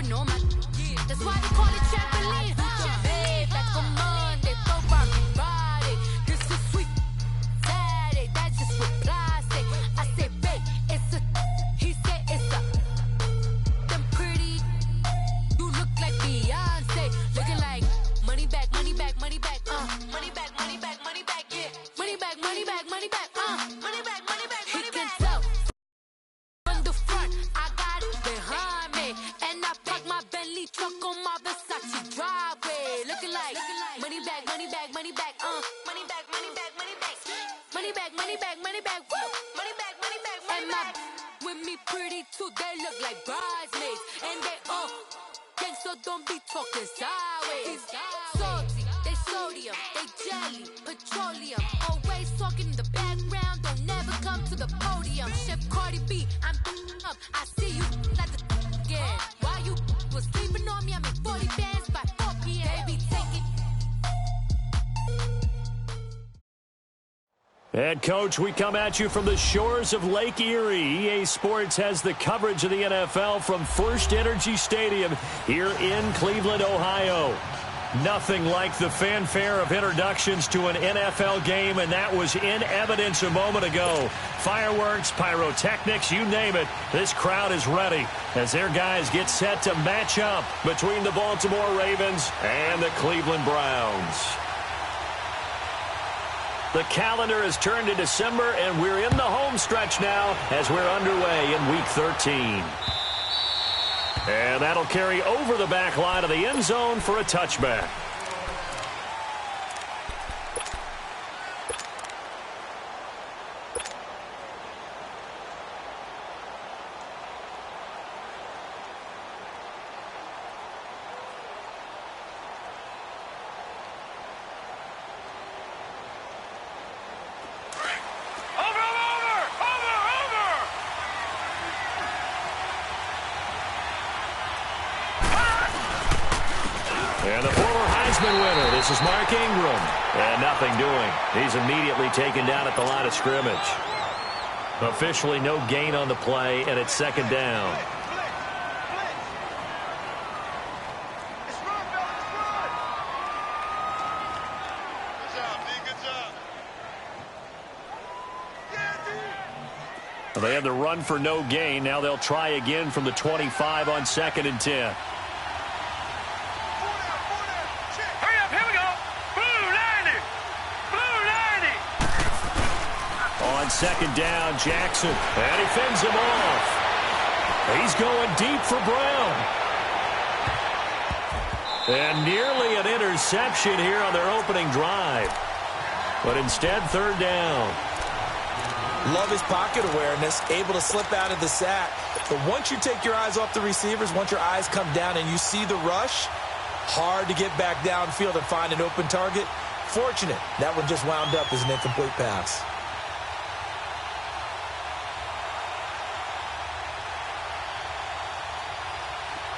sipping on my. That's why they call it trampoline. Babe, like on Monday, throw rock Friday. This is sweet Saturday, that's just what plastic. I say, babe, it's a. He said it's a. Them pretty. You look like Beyonce, looking like money back, money back, money back, money back, money back, money back, yeah, money back, money back, money back, money back, money back, money back. He can tell from the front, I got it behind me, and I park my Bentley truck on my Versace driveway, looking like money back, money back, money back, money back, money back, money back, money back, money back, money back, woo, money back, money back, money back. With me pretty too, they look like bridesmaids, and they all gang, so don't be talking sideways. Salty, they sodium, they jelly, petroleum. Always talking in the background, don't never come to the podium. Chef Cardi B, I'm up. I see you at the again. While you was sleeping on me, I made 40 bands by 4 p.m. Baby, take it. And, Coach, we come at you from the shores of Lake Erie. EA Sports has the coverage of the NFL from First Energy Stadium here in Cleveland, Ohio. Nothing like the fanfare of introductions to an NFL game, and that was in evidence a moment ago. Fireworks, pyrotechnics, you name it. This crowd is ready as their guys get set to match up between the Baltimore Ravens and the Cleveland Browns. The calendar has turned to December, and we're in the home stretch now as we're underway in Week 13. And that'll carry over the back line of the end zone for a touchback. And the former Heisman winner, this is Mark Ingram. And nothing doing. He's immediately taken down at the line of scrimmage. Officially no gain on the play, and it's second down. They had the run for no gain. Now they'll try again from the 25 on 2nd and 10. On second down, Jackson, and he fends him off. He's going deep for Brown. And nearly an interception here on their opening drive. But instead, third down. Love his pocket awareness, able to slip out of the sack. But once you take your eyes off the receivers, once your eyes come down and you see the rush, hard to get back downfield and find an open target. Fortunate, that one just wound up as an incomplete pass.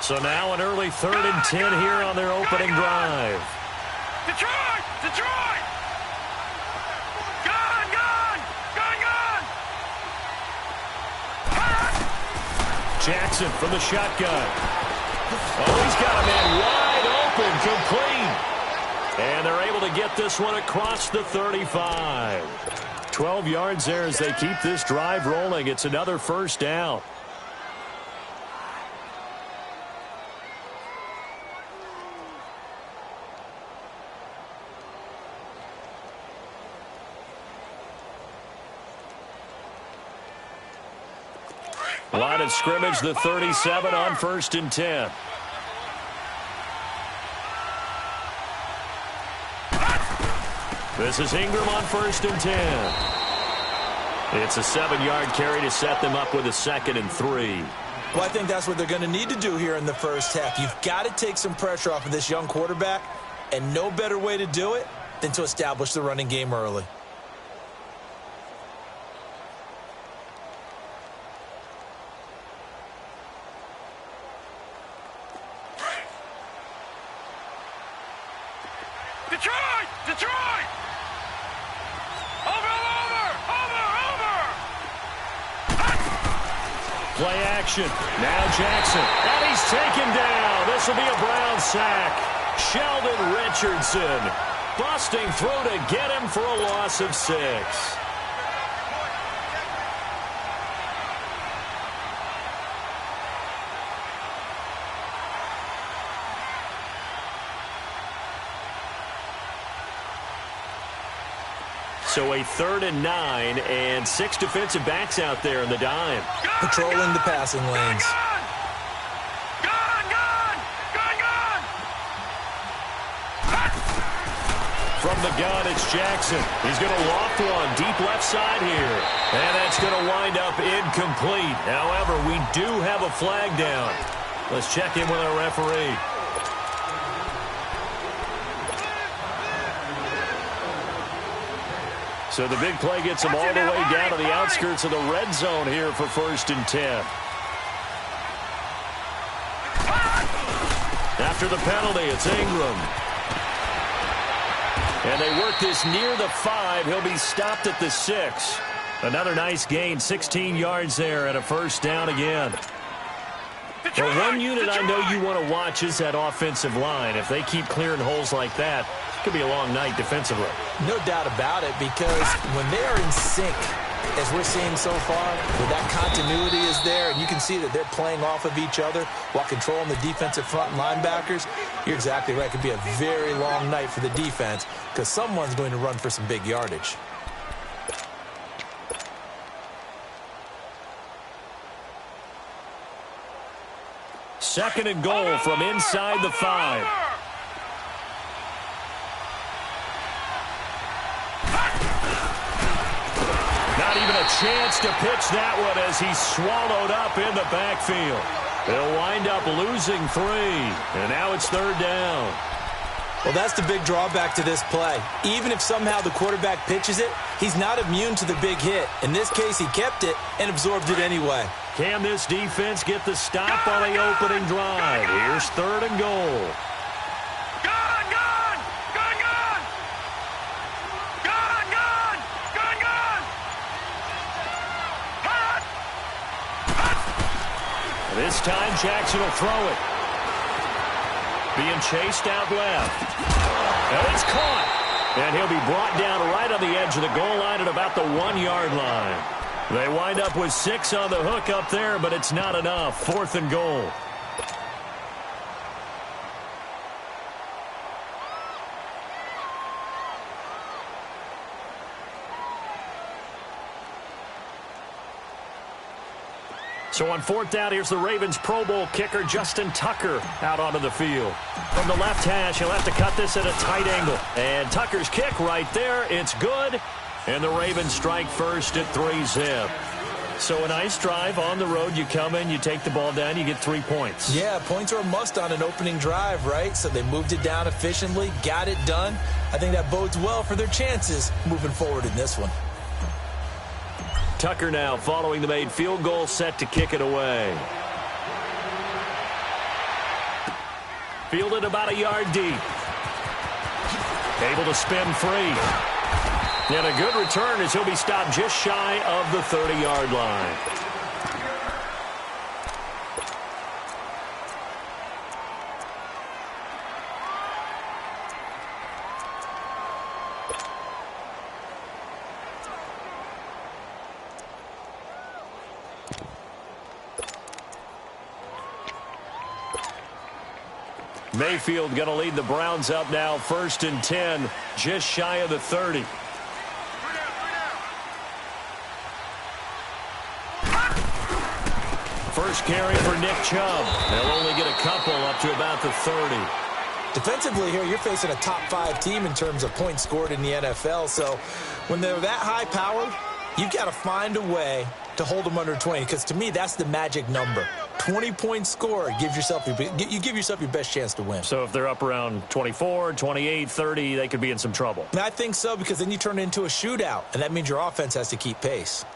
So now an early 3rd and 10 here on their opening drive. Detroit! Detroit! Gone! Gone! Gone! Gone! Jackson from the shotgun. Oh, he's got a man wide open, complete. And they're able to get this one across the 35. 12 yards there as they keep this drive rolling. It's another first down. Line of scrimmage, the 37 on 1st and 10. This is Ingram on 1st and 10. It's a 7-yard carry to set them up with a 2nd and 3. Well, I think that's what they're going to need to do here in the first half. You've got to take some pressure off of this young quarterback, and no better way to do it than to establish the running game early. Detroit! Detroit! Over! Over! Over! Over! Play action. Now Jackson. And he's taken down. This will be a Brown sack. Sheldon Richardson busting through to get him for a loss of 6. So a 3rd and 9 and 6 defensive backs out there in the dime. Patrolling the passing lanes. From the gun, it's Jackson. He's going to loft one deep left side here. And that's going to wind up incomplete. However, we do have a flag down. Let's check in with our referee. So the big play gets him all the way down to the outskirts of the red zone here for 1st and 10. After the penalty, it's Ingram. And they work this near the 5. He'll be stopped at the 6. Another nice gain, 16 yards there and a 1st down again. Well, one unit I know you want to watch is that offensive line. If they keep clearing holes like that, it could be a long night defensively. No doubt about it, because when they are in sync, as we're seeing so far, where that continuity is there, and you can see that they're playing off of each other while controlling the defensive front linebackers, you're exactly right. It could be a very long night for the defense because someone's going to run for some big yardage. Second and goal from inside the 5. Not even a chance to pitch that one as he's swallowed up in the backfield. They'll wind up losing 3, and now it's 3rd down. Well, that's the big drawback to this play. Even if somehow the quarterback pitches it, he's not immune to the big hit. In this case, he kept it and absorbed it anyway. Can this defense get the stop on the opening drive? Here's 3rd and goal. This time, Jackson will throw it. Being chased out left. And it's caught. And he'll be brought down right on the edge of the goal line at about the 1-yard line. They wind up with 6 on the hook up there, but it's not enough. 4th and goal. So on 4th down, here's the Ravens Pro Bowl kicker, Justin Tucker, out onto the field. From the left hash, he'll have to cut this at a tight angle. And Tucker's kick right there. It's good. And the Ravens strike first at 3-zip. So a nice drive on the road. You come in, you take the ball down, you get 3 points. Yeah, points are a must on an opening drive, right? So they moved it down efficiently, got it done. I think that bodes well for their chances moving forward in this one. Tucker now following the made field goal, set to kick it away. Fielded about a yard deep. Able to spin free. And a good return as he'll be stopped just shy of the 30-yard line. Mayfield going to lead the Browns up now, 1st and 10, just shy of the 30. First carry for Nick Chubb. They'll only get a couple up to about the 30. Defensively here, you're facing a top 5 team in terms of points scored in the NFL. So when they're that high powered, you've got to find a way to hold them under 20, because to me, that's the magic number. 20 points scored, you give yourself your best chance to win. So if they're up around 24, 28, 30, they could be in some trouble. I think so, because then you turn it into a shootout, and that means your offense has to keep pace.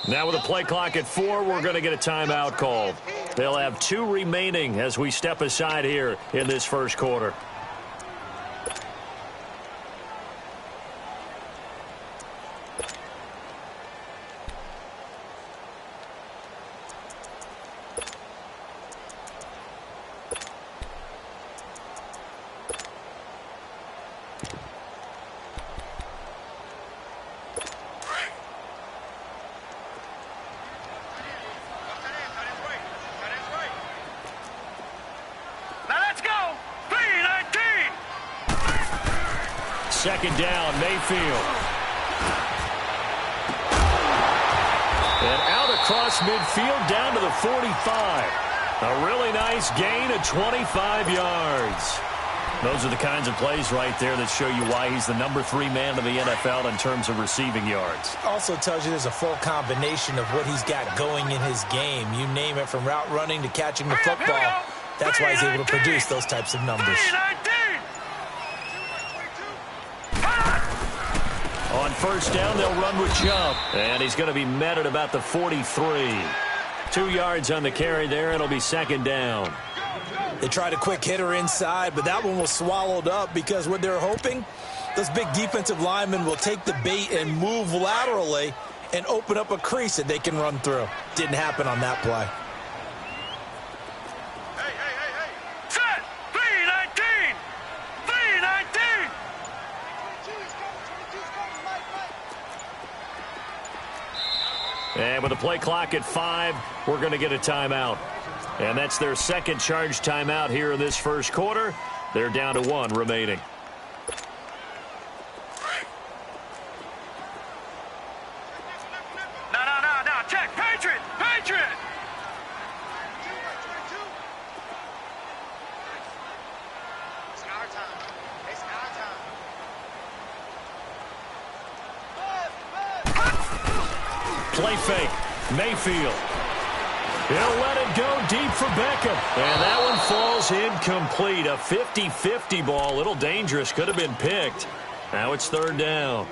Now with a play clock at 4, we're going to get a timeout called. They'll have 2 remaining as we step aside here in this first quarter. Second down, Mayfield. And out across midfield down to the 45. A really nice gain of 25 yards. Those are the kinds of plays right there that show you why he's the number 3 man in the NFL in terms of receiving yards. Also tells you there's a full combination of what he's got going in his game. You name it, from route running to catching the football. That's why he's able to produce those types of numbers. On first down, they'll run with Chubb. And he's going to be met at about the 43. 2 yards on the carry there. It'll be second down. They tried a quick hitter inside, but that one was swallowed up because what they're hoping, those big defensive linemen will take the bait and move laterally and open up a crease that they can run through. Didn't happen on that play. Set! 319! 319! And with the play clock at 5, we're going to get a timeout. And that's their second charge timeout here in this first quarter. They're down to 1 remaining. No. Check. Patriot! Patriot! It's our time. It's our time. Play fake. Mayfield. He'll let it go deep for Beckham. And that one falls incomplete. A 50-50 ball. A little dangerous. Could have been picked. Now it's third down.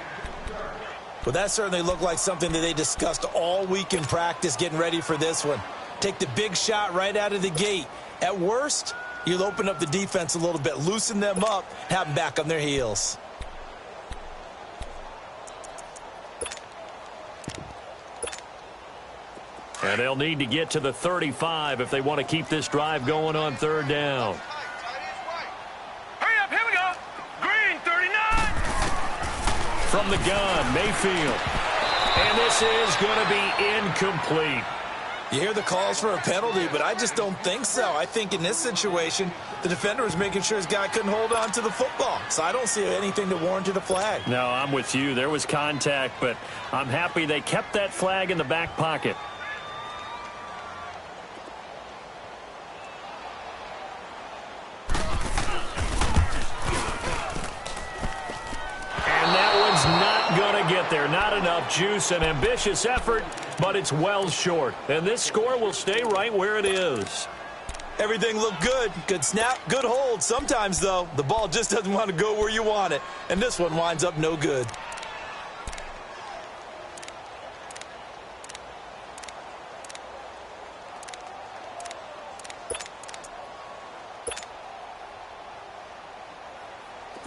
Well, that certainly looked like something that they discussed all week in practice getting ready for this one. Take the big shot right out of the gate. At worst, you'll open up the defense a little bit, loosen them up, have them back on their heels. And they'll need to get to the 35 if they want to keep this drive going on third down. Hurry up, here we go. Green, 39. From the gun, Mayfield. And this is going to be incomplete. You hear the calls for a penalty, but I just don't think so. I think in this situation, the defender was making sure his guy couldn't hold on to the football. So I don't see anything that warranted a flag. No, I'm with you. There was contact, but I'm happy they kept that flag in the back pocket. Get there. Not enough juice. An ambitious effort, but it's well short. And this score will stay right where it is. Everything looked good. Good snap, good hold. Sometimes, though, the ball just doesn't want to go where you want it. And this one winds up no good.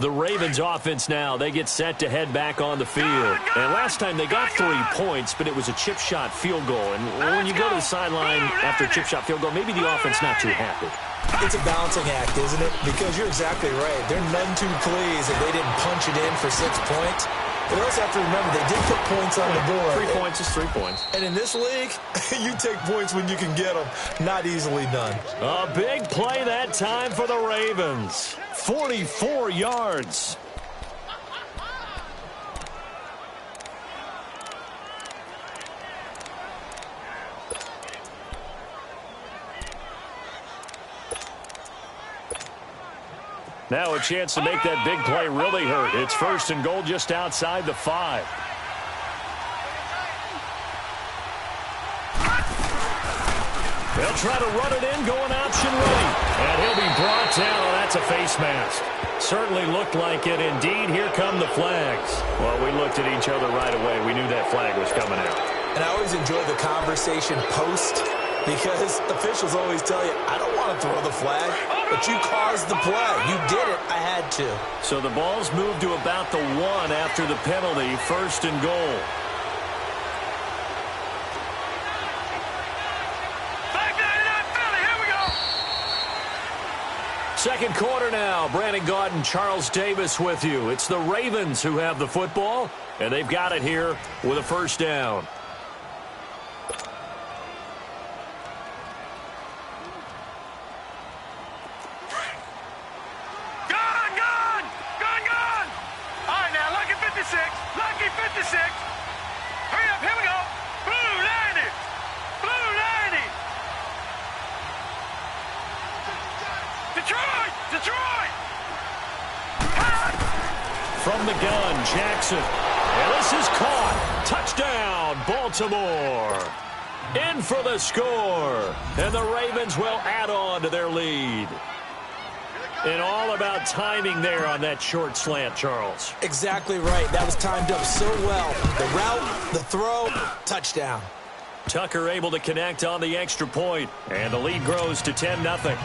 The Ravens offense now, they get set to head back on the field. And last time they got 3 points, but it was a chip shot field goal. And when you go to the sideline after a chip shot field goal, maybe the offense not too happy. It's a balancing act, isn't it? Because you're exactly right. They're none too pleased that they didn't punch it in for 6 points. But you also have to remember, they did put points on the board. 3 points is 3 points. And in this league, you take points when you can get them. Not easily done. A big play that time for the Ravens. 44 yards. Now a chance to make that big play really hurt. It's first and goal just outside the 5. They'll try to run it in, going option right. And he'll be brought down. Oh, that's a face mask. Certainly looked like it. Indeed, here come the flags. Well, we looked at each other right away. We knew that flag was coming out. And I always enjoy the conversation post Because officials always tell you, I don't want to throw the flag, but you caused the play. You did it. I had to. So the ball's moved to about the 1 after the penalty, 1st and goal. Second quarter now. Brandon Gaudin, Charles Davis with you. It's the Ravens who have the football, and they've got it here with a 1st down. Lucky 56. Hurry up, here we go. Blue 90. Blue 90. Detroit! Detroit! From the gun, Jackson. And this is caught. Touchdown, Baltimore. In for the score. And the Ravens will add on to their lead. And all about timing there on that short slant, Charles. Exactly right. That was timed up so well. The route, the throw, touchdown. Tucker able to connect on the extra point, and the lead grows to 10-0.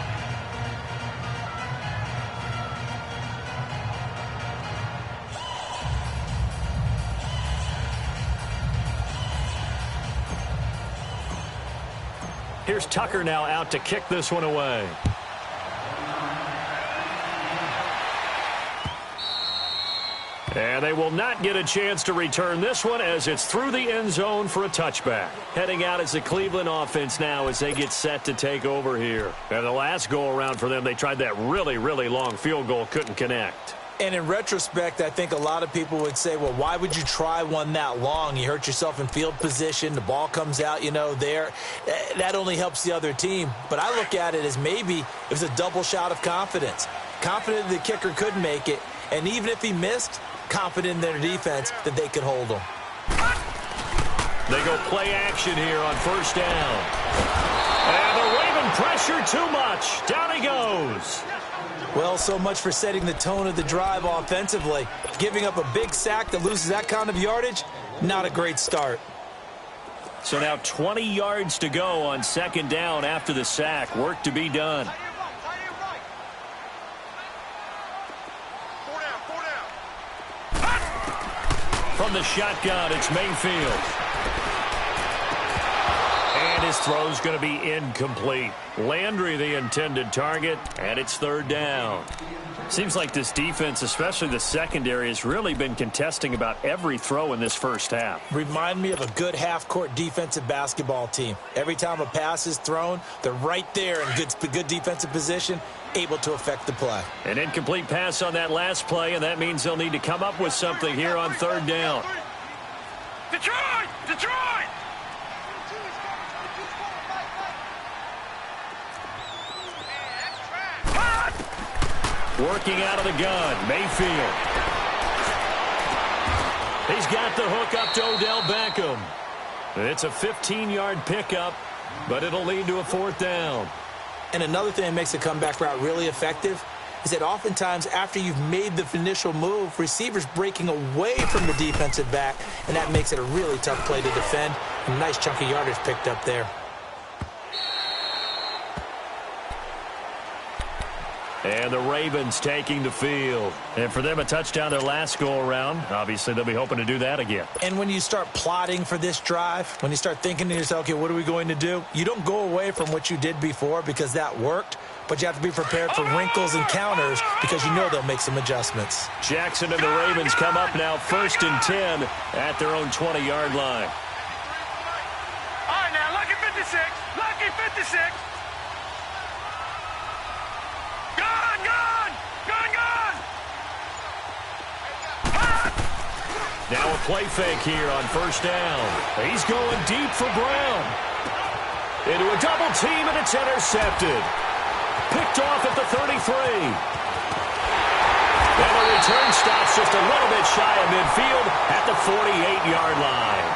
Here's Tucker now out to kick this one away. And they will not get a chance to return this one as it's through the end zone for a touchback. Heading out as the Cleveland offense now as they get set to take over here. And the last go-around for them, they tried that really, really long field goal, couldn't connect. And in retrospect, I think a lot of people would say, well, why would you try one that long? You hurt yourself in field position. The ball comes out, there. That only helps the other team. But I look at it as maybe it was a double shot of confidence. Confident the kicker could make it. And even if he missed, confident in their defense that they could hold him. They go play action here on 1st down. And the Raven pressure too much. Down he goes. Well, so much for setting the tone of the drive offensively. Giving up a big sack that loses that kind of yardage, not a great start. So now 20 yards to go on 2nd down after the sack. Work to be done. From the shotgun, it's Mayfield. And his throw's going to be incomplete. Landry the intended target, and it's 3rd down. Seems like this defense, especially the secondary, has really been contesting about every throw in this first half. Remind me of a good half-court defensive basketball team. Every time a pass is thrown, they're right there in good defensive position, able to affect the play. An incomplete pass on that last play, and that means they'll need to come up with something here on 3rd down. Detroit! Detroit! Working out of the gun, Mayfield. He's got the hook up to Odell Beckham. It's a 15-yard pickup, but it'll lead to a 4th down. And another thing that makes the comeback route really effective is that oftentimes after you've made the initial move, receivers breaking away from the defensive back, and that makes it a really tough play to defend. A nice chunk of yardage picked up there. And the Ravens taking the field. And for them, a touchdown their last go-around. Obviously, they'll be hoping to do that again. And when you start plotting for this drive, when you start thinking to yourself, okay, what are we going to do? You don't go away from what you did before because that worked, but you have to be prepared for wrinkles and counters because you know they'll make some adjustments. Jackson and the Ravens come up now 1st and 10 at their own 20-yard line. All right, now, lucky 56. Lucky 56. Now a play fake here on 1st down. He's going deep for Brown. Into a double team, and it's intercepted. Picked off at the 33. And the return stops just a little bit shy of midfield at the 48-yard line.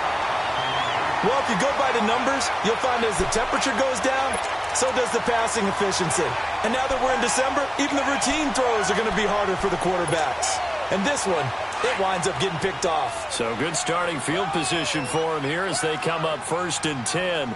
Well, if you go by the numbers, you'll find as the temperature goes down, so does the passing efficiency. And now that we're in December, even the routine throws are going to be harder for the quarterbacks. And this one, it winds up getting picked off. So good starting field position for him here as they come up 1st and 10.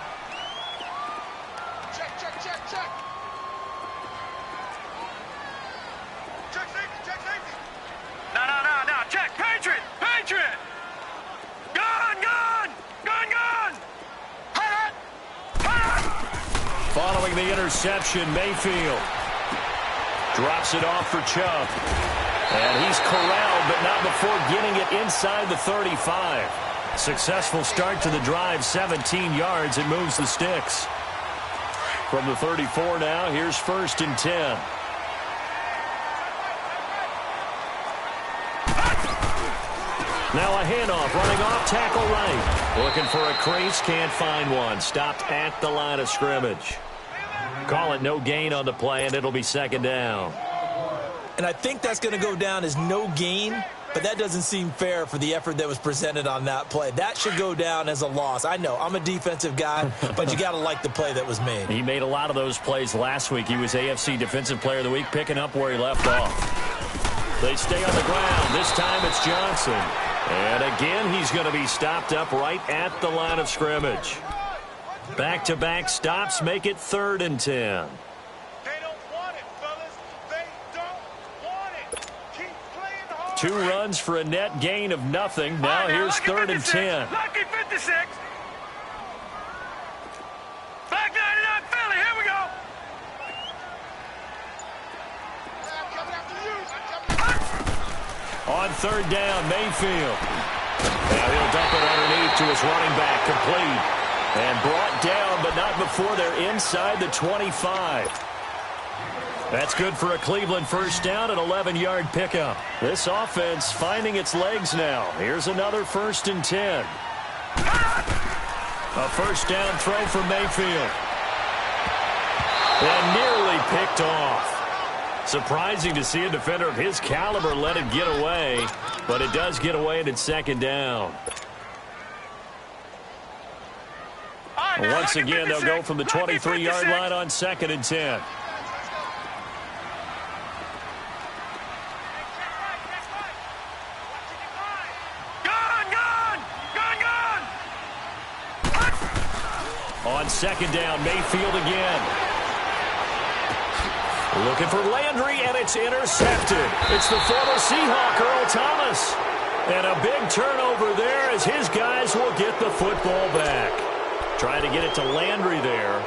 throwing the interception. Mayfield drops it off for Chubb. And he's corralled, but not before getting it inside the 35. Successful start to the drive, 17 yards. It moves the sticks. From the 34 now, here's 1st and 10. Now a handoff, running off tackle right. Looking for a crease, can't find one. Stopped at the line of scrimmage. Call it no gain on the play, and it'll be 2nd down. And I think that's going to go down as no gain, but that doesn't seem fair for the effort that was presented on that play. That should go down as a loss. I know, I'm a defensive guy, but you got to like the play that was made. He made a lot of those plays last week. He was AFC Defensive Player of the Week, picking up where he left off. They stay on the ground. This time it's Johnson. And again, he's going to be stopped up right at the line of scrimmage. Back-to-back stops make it 3rd and 10. Two runs for a net gain of nothing. Now here's 3rd and 10. Lucky 56. Back 99 Philly. Here we go. On 3rd down, Mayfield. Now he'll dump it underneath to his running back, complete. And brought down, but not before they're inside the 25. That's good for a Cleveland 1st down, an 11-yard pickup. This offense finding its legs now. Here's another 1st and 10. A 1st down throw for Mayfield. And nearly picked off. Surprising to see a defender of his caliber let it get away, but it does get away and it's 2nd down. Once again, they'll go from the 23-yard line on 2nd and 10. On 2nd down, Mayfield again. Looking for Landry, and it's intercepted. It's the former Seahawk, Earl Thomas. And a big turnover there as his guys will get the football back. Trying to get it to Landry there.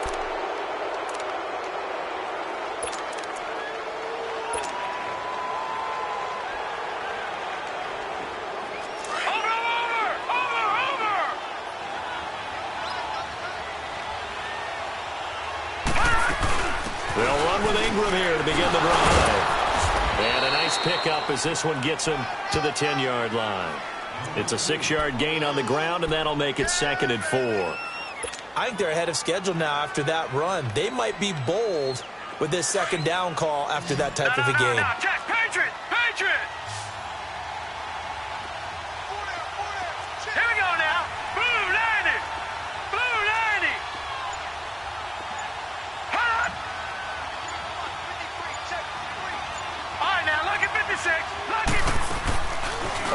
They'll run with Ingram here to begin the drive. And a nice pickup as this one gets him to the 10-yard line. It's a 6-yard gain on the ground, and that'll make it 2nd and 4. I think they're ahead of schedule now after that run. They might be bold with this 2nd down call after that type of a game. No, Jack, Patriot! Patriot! Here we go now. Blue 90! Blue 90! Hot! All right, now, look at 56. Look at...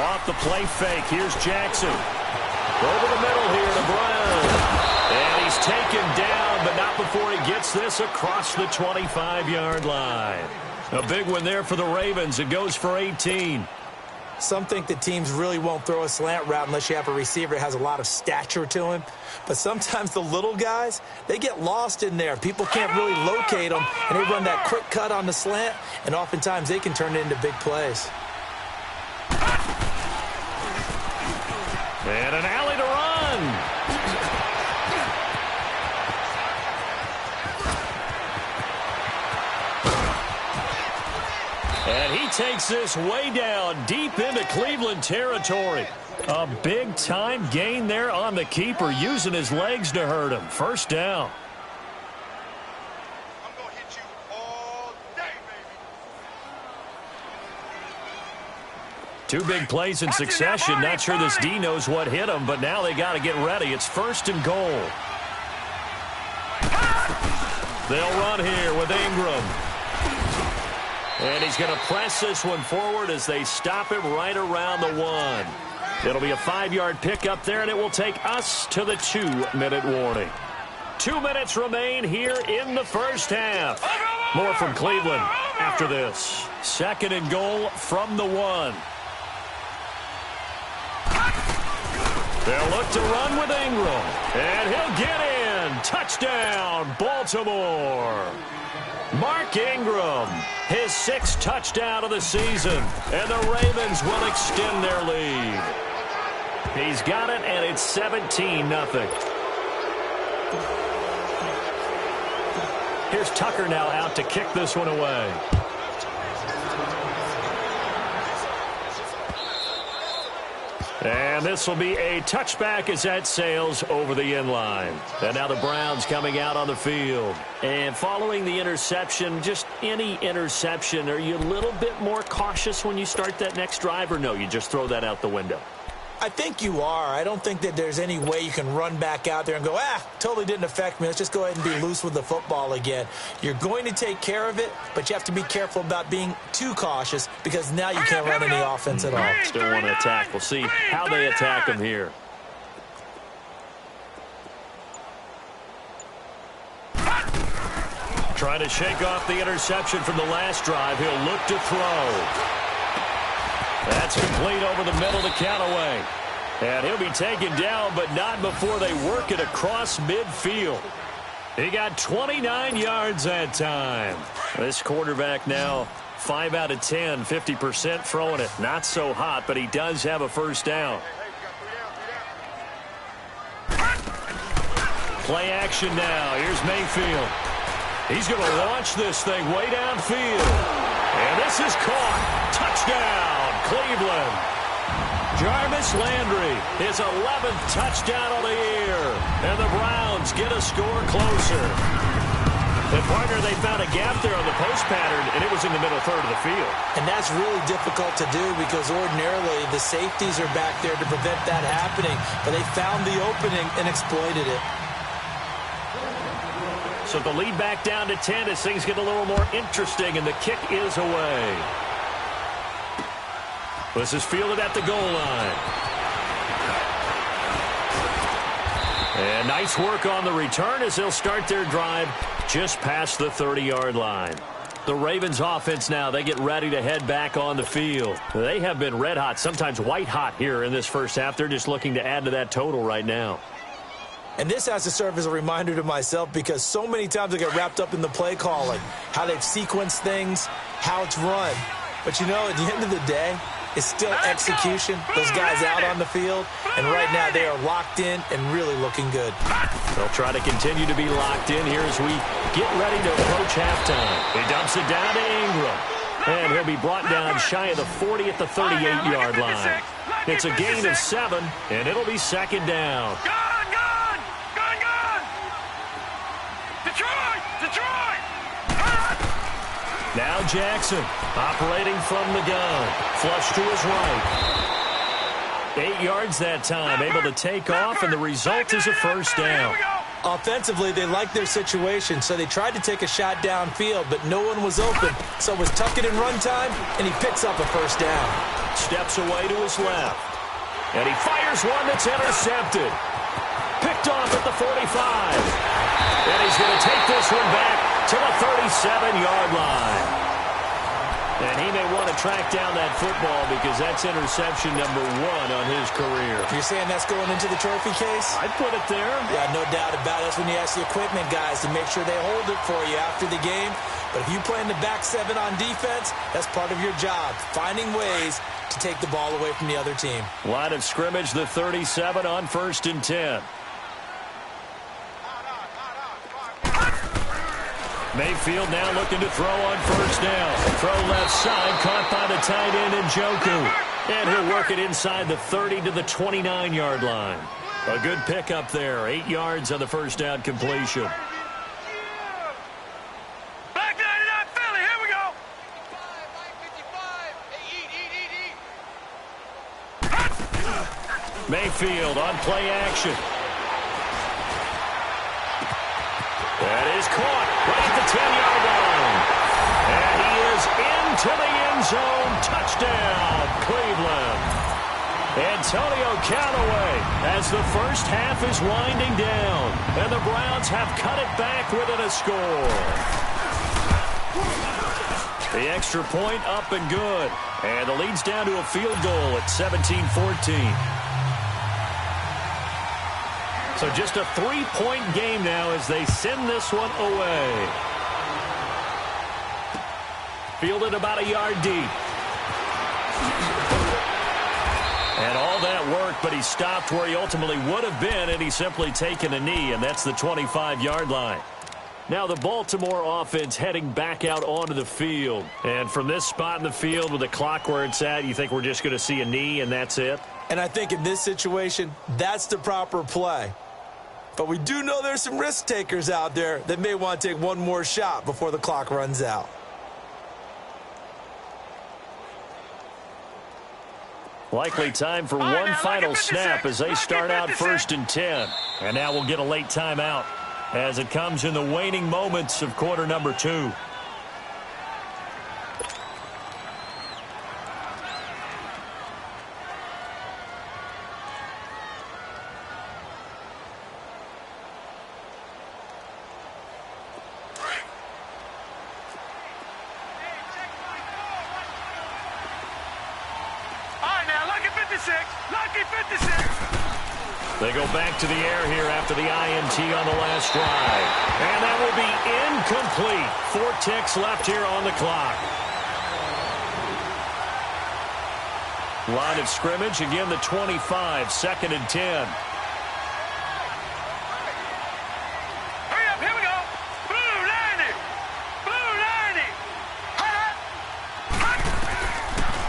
Off the play fake. Here's Jackson. Over the middle here to Brown. And he's taken down, but not before he gets this across the 25-yard line. A big one there for the Ravens. It goes for 18. Some think that teams really won't throw a slant route unless you have a receiver that has a lot of stature to him. But sometimes the little guys, they get lost in there. People can't really locate them, and they run that quick cut on the slant, and oftentimes they can turn it into big plays. And an alley to run. And he takes this way down deep into Cleveland territory. A big-time gain there on the keeper, using his legs to hurt him. 1st down. I'm going to hit you all day, baby. 2 big plays in succession. Not sure this D knows what hit him, but now they got to get ready. It's 1st and goal. They'll run here with Ingram. And he's going to press this one forward as they stop him right around the 1. It'll be a 5-yard pickup there, and it will take us to the 2-minute warning. 2 minutes remain here in the 1st half. More from Cleveland after this. 2nd and goal from the 1. They'll look to run with Ingram, and he'll get in. Touchdown, Baltimore. Mark Ingram, his 6th touchdown of the season, and the Ravens will extend their lead. He's got it, and it's 17-0. Here's Tucker now out to kick this one away. And this will be a touchback as that sails over the end line. And now the Browns coming out on the field. And following the interception, just any interception, are you a little bit more cautious when you start that next drive, or no, you just throw that out the window? I think you are. I don't think that there's any way you can run back out there and go, totally didn't affect me. Let's just go ahead and be loose with the football again. You're going to take care of it, but you have to be careful about being too cautious because now you can't run any offense at all. Still want to attack. We'll see how they attack him here. Trying to shake off the interception from the last drive. He'll look to throw. That's complete over the middle to Callaway. And he'll be taken down, but not before they work it across midfield. He got 29 yards that time. This quarterback now 5 out of 10, 50% throwing it. Not so hot, but he does have a first down. Play action now. Here's Mayfield. He's going to launch this thing way downfield. And this is caught. Touchdown, Cleveland. Jarvis Landry, his 11th touchdown of the year. And the Browns get a score closer. And, partner, they found a gap there on the post pattern, and it was in the middle third of the field. And that's really difficult to do because ordinarily the safeties are back there to prevent that happening. But they found the opening and exploited it. So the lead back down to 10 as things get a little more interesting, and the kick is away. This is fielded at the goal line. And nice work on the return as they'll start their drive just past the 30-yard line. The Ravens offense now, they get ready to head back on the field. They have been red hot, sometimes white hot here in this first half. They're just looking to add to that total right now. And this has to serve as a reminder to myself because so many times I get wrapped up in the play calling, how they've sequenced things, how it's run. But, you know, at the end of the day, it's still execution. Those guys out on the field, and right now they are locked in and really looking good. They'll try to continue to be locked in here as we get ready to approach halftime. He dumps it down to Ingram, and he'll be brought down shy of the 40 at the 38-yard line. It's a gain of 7, and it'll be second down. Now Jackson operating from the gun. Flush to his right. 8 yards that time, able to take off, and the result is a first down. Offensively, they like their situation, so they tried to take a shot downfield, but no one was open. So it was tuck it in run time, and he picks up a first down. Steps away to his left. And he fires one that's intercepted. Picked off at the 45. And he's going to take this one back to the 37-yard line. And he may want to track down that football because that's interception number 1 on his career. You're saying that's going into the trophy case? I'd put it there. Yeah, no doubt about it. That's when you ask the equipment guys to make sure they hold it for you after the game. But if you play in the back 7 on defense, that's part of your job, finding ways to take the ball away from the other team. Line of scrimmage, the 37 on 1st and 10. Mayfield now looking to throw on first down. Throw left side, caught by the tight end Njoku. And he'll work it inside the 30 to the 29-yard line. A good pickup there. 8 yards on the first down completion. Back 99 Philly, here we go. Mayfield on play action. That is caught right at the 10-yard line. And he is into the end zone. Touchdown, Cleveland. Antonio Callaway as the first half is winding down. And the Browns have cut it back within a score. The extra point up and good. And the lead's down to a field goal at 17-14. So just a 3-point game now as they send this one away. Fielded about a yard deep. And all that work, but he stopped where he ultimately would have been, and he's simply taken a knee, and that's the 25-yard line. Now the Baltimore offense heading back out onto the field. And from this spot in the field with the clock where it's at, you think we're just going to see a knee and that's it? And I think in this situation, that's the proper play. But we do know there's some risk takers out there that may want to take one more shot before the clock runs out. Likely time for one final snap as they start out 1st and 10. And now we'll get a late timeout as it comes in the waning moments of quarter number 2. They go back to the air here after the INT on the last drive. And that will be incomplete. 4 ticks left here on the clock. Line of scrimmage, again the 25, 2nd and 10. Hurry up, here we go. Blue 90. Blue 90.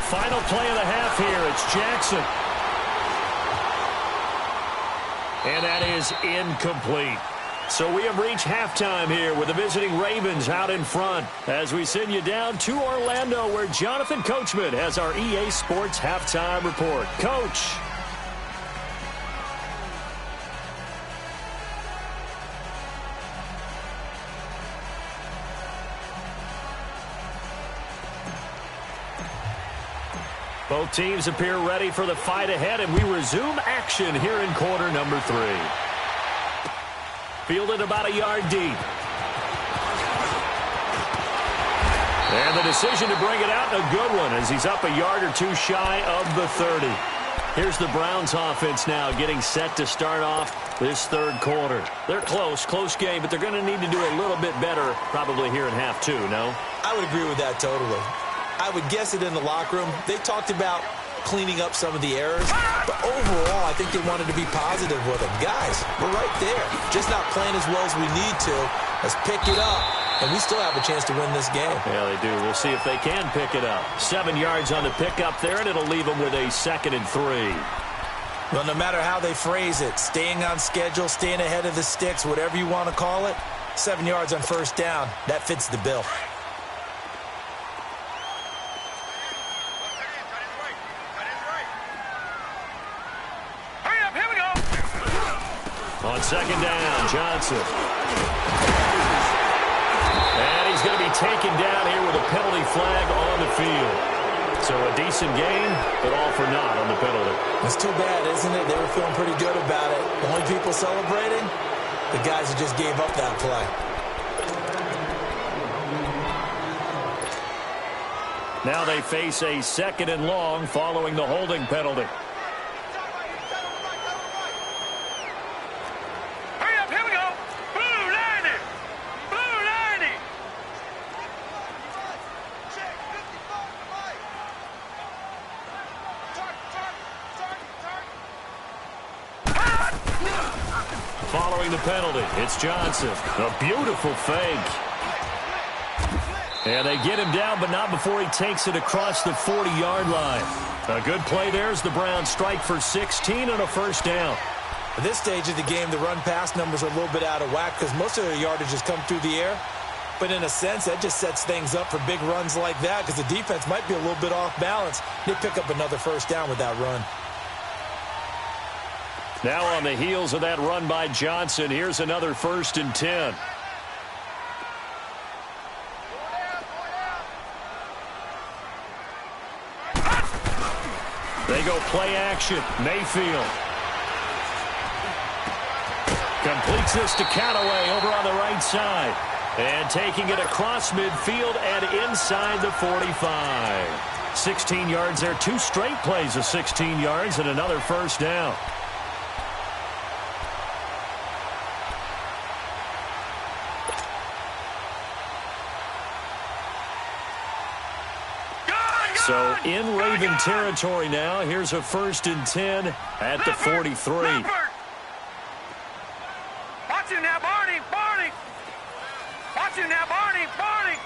Final play of the half here. It's Jackson. And that is incomplete. So we have reached halftime here with the visiting Ravens out in front as we send you down to Orlando where Jonathan Coachman has our EA Sports halftime report. Coach. Both teams appear ready for the fight ahead, and we resume action here in quarter number 3. Fielded about a yard deep. And the decision to bring it out, a good one, as he's up a yard or 2 shy of the 30. Here's the Browns offense now getting set to start off this 3rd quarter. They're close game, but they're going to need to do a little bit better probably here in half 2, no? I would agree with that totally. I would guess it in the locker room. They talked about cleaning up some of the errors, but overall, I think they wanted to be positive with them. Guys, we're right there. Just not playing as well as we need to. Let's pick it up, and we still have a chance to win this game. Yeah, they do. We'll see if they can pick it up. 7 yards on the pickup there, and it'll leave them with a 2nd and 3. Well, no matter how they phrase it, staying on schedule, staying ahead of the sticks, whatever you want to call it, 7 yards on 1st down, that fits the bill. On 2nd down, Johnson. And he's going to be taken down here with a penalty flag on the field. So a decent game, but all for naught on the penalty. It's too bad, isn't it? They were feeling pretty good about it. The only people celebrating, the guys who just gave up that play. Now they face a 2nd and long following the holding penalty. Following the penalty, it's Johnson. A beautiful fake. And they get him down, but not before he takes it across the 40-yard line. A good play there as the Browns strike for 16 on a 1st down. At this stage of the game, the run-pass numbers are a little bit out of whack because most of their yardage has come through the air. But in a sense, that just sets things up for big runs like that because the defense might be a little bit off balance. They pick up another 1st down with that run. Now on the heels of that run by Johnson, here's another 1st and 10. They go play action. Mayfield completes this to Callaway over on the right side. And taking it across midfield and inside the 45. 16 yards there. 2 straight plays of 16 yards and another 1st down. So in Raven territory now. Here's a 1st and 10 at the 43. Watch him now, Barney. Barney. Watch him now, Barney. Barney.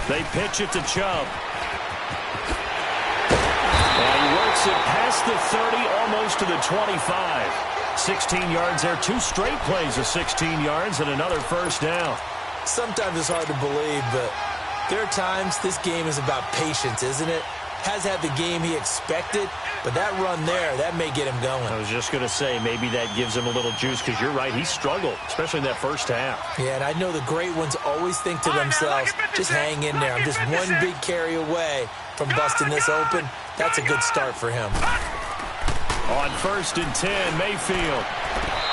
They pitch it to Chubb. And he works it past the 30, almost to the 25. 16 yards there. 2 straight plays of 16 yards and another first down. Sometimes it's hard to believe, but there are times this game is about patience, isn't it? Has had the game he expected, but that run there, that may get him going. I was just going to say, maybe that gives him a little juice, because you're right, he struggled, especially in that first half. Yeah, and I know the great ones always think to themselves, just hang in there. I'm just one big carry away from busting this open. That's a good start for him. On 1st and 10, Mayfield.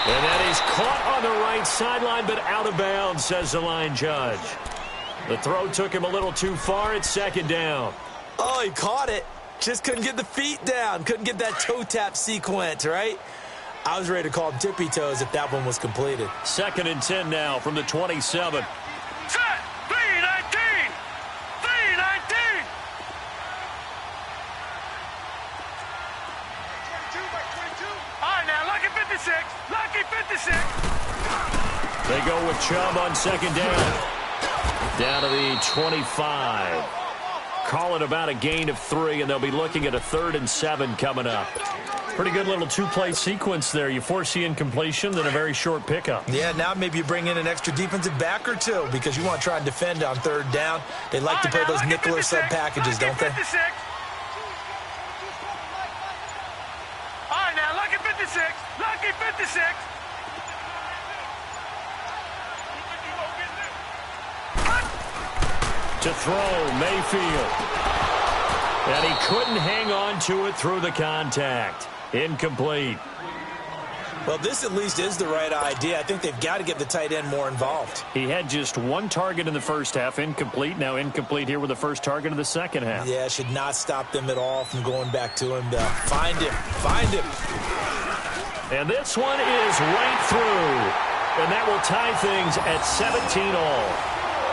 And that is caught on the right sideline, but out of bounds, says the line judge. The throw took him a little too far. It's 2nd down. Oh, he caught it. Just couldn't get the feet down. Couldn't get that toe tap sequence, right? I was ready to call him tippy toes if that one was completed. 2nd and 10 now from the 27. Set. 3-19. 3-19. All right, now, Lucky 56. Lucky 56. They go with Chubb on 2nd down. Down to the 25. Call it about a gain of 3, and they'll be looking at a 3rd and 7 coming up. Pretty good little 2-play sequence there. You force the incompletion, then a very short pickup. Yeah, now maybe you bring in an extra defensive back or two because you want to try and defend on 3rd down. They like to play those nickel or sub packages, don't they? All right, now, Lucky 56. Lucky 56. To throw, Mayfield. And he couldn't hang on to it through the contact. Incomplete. Well, this at least is the right idea. I think they've got to get the tight end more involved. He had just 1 target in the first half, incomplete. Now incomplete here with the first target of the second half. Yeah, should not stop them at all from going back to him to find him. Find him. And this one is right through. And that will tie things at 17 all.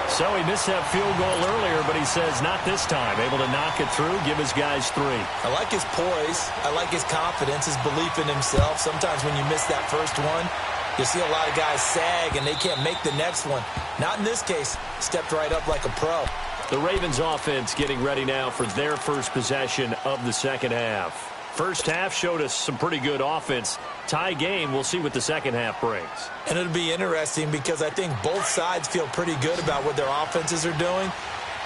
So he missed that field goal earlier, but he says not this time. Able to knock it through, give his guys 3. I like his poise. I like his confidence, his belief in himself. Sometimes when you miss that first one, you see a lot of guys sag and they can't make the next one. Not in this case. Stepped right up like a pro. The Ravens offense getting ready now for their first possession of the second half. First half showed us some pretty good offense. Tie game, we'll see what the second half brings. And it'll be interesting because I think both sides feel pretty good about what their offenses are doing.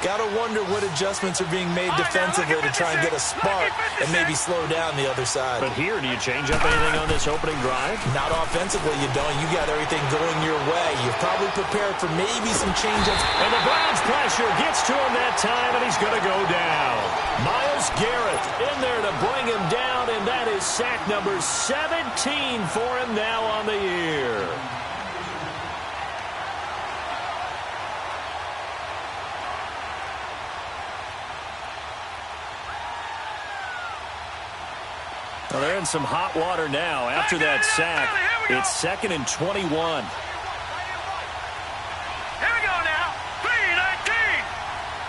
Got to wonder what adjustments are being made defensively to try and get a spark and maybe slow down the other side. But here, do you change up anything on this opening drive? Not offensively, you don't. You got everything going your way. You've probably prepared for maybe some change-ups. And the Browns pressure gets to him that time, and he's going to go down. Myles Garrett in there to bring him down, and that is sack number 17 for him now on the year. Well, they're in some hot water now. After that sack, it's 2nd and 21. Here we go now. 3-19.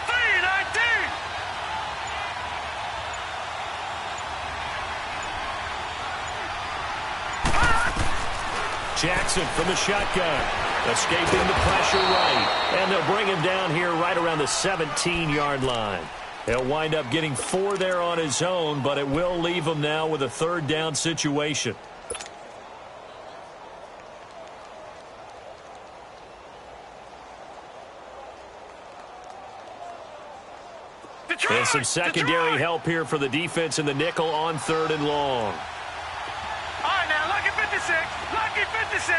3-19. Jackson from the shotgun, escaping the pressure right. And they'll bring him down here right around the 17-yard line. He'll wind up getting 4 there on his own, but it will leave him now with a 3rd down situation. And some secondary help here for the defense in the nickel on 3rd and long. All right, now, Lucky 56. Lucky 56.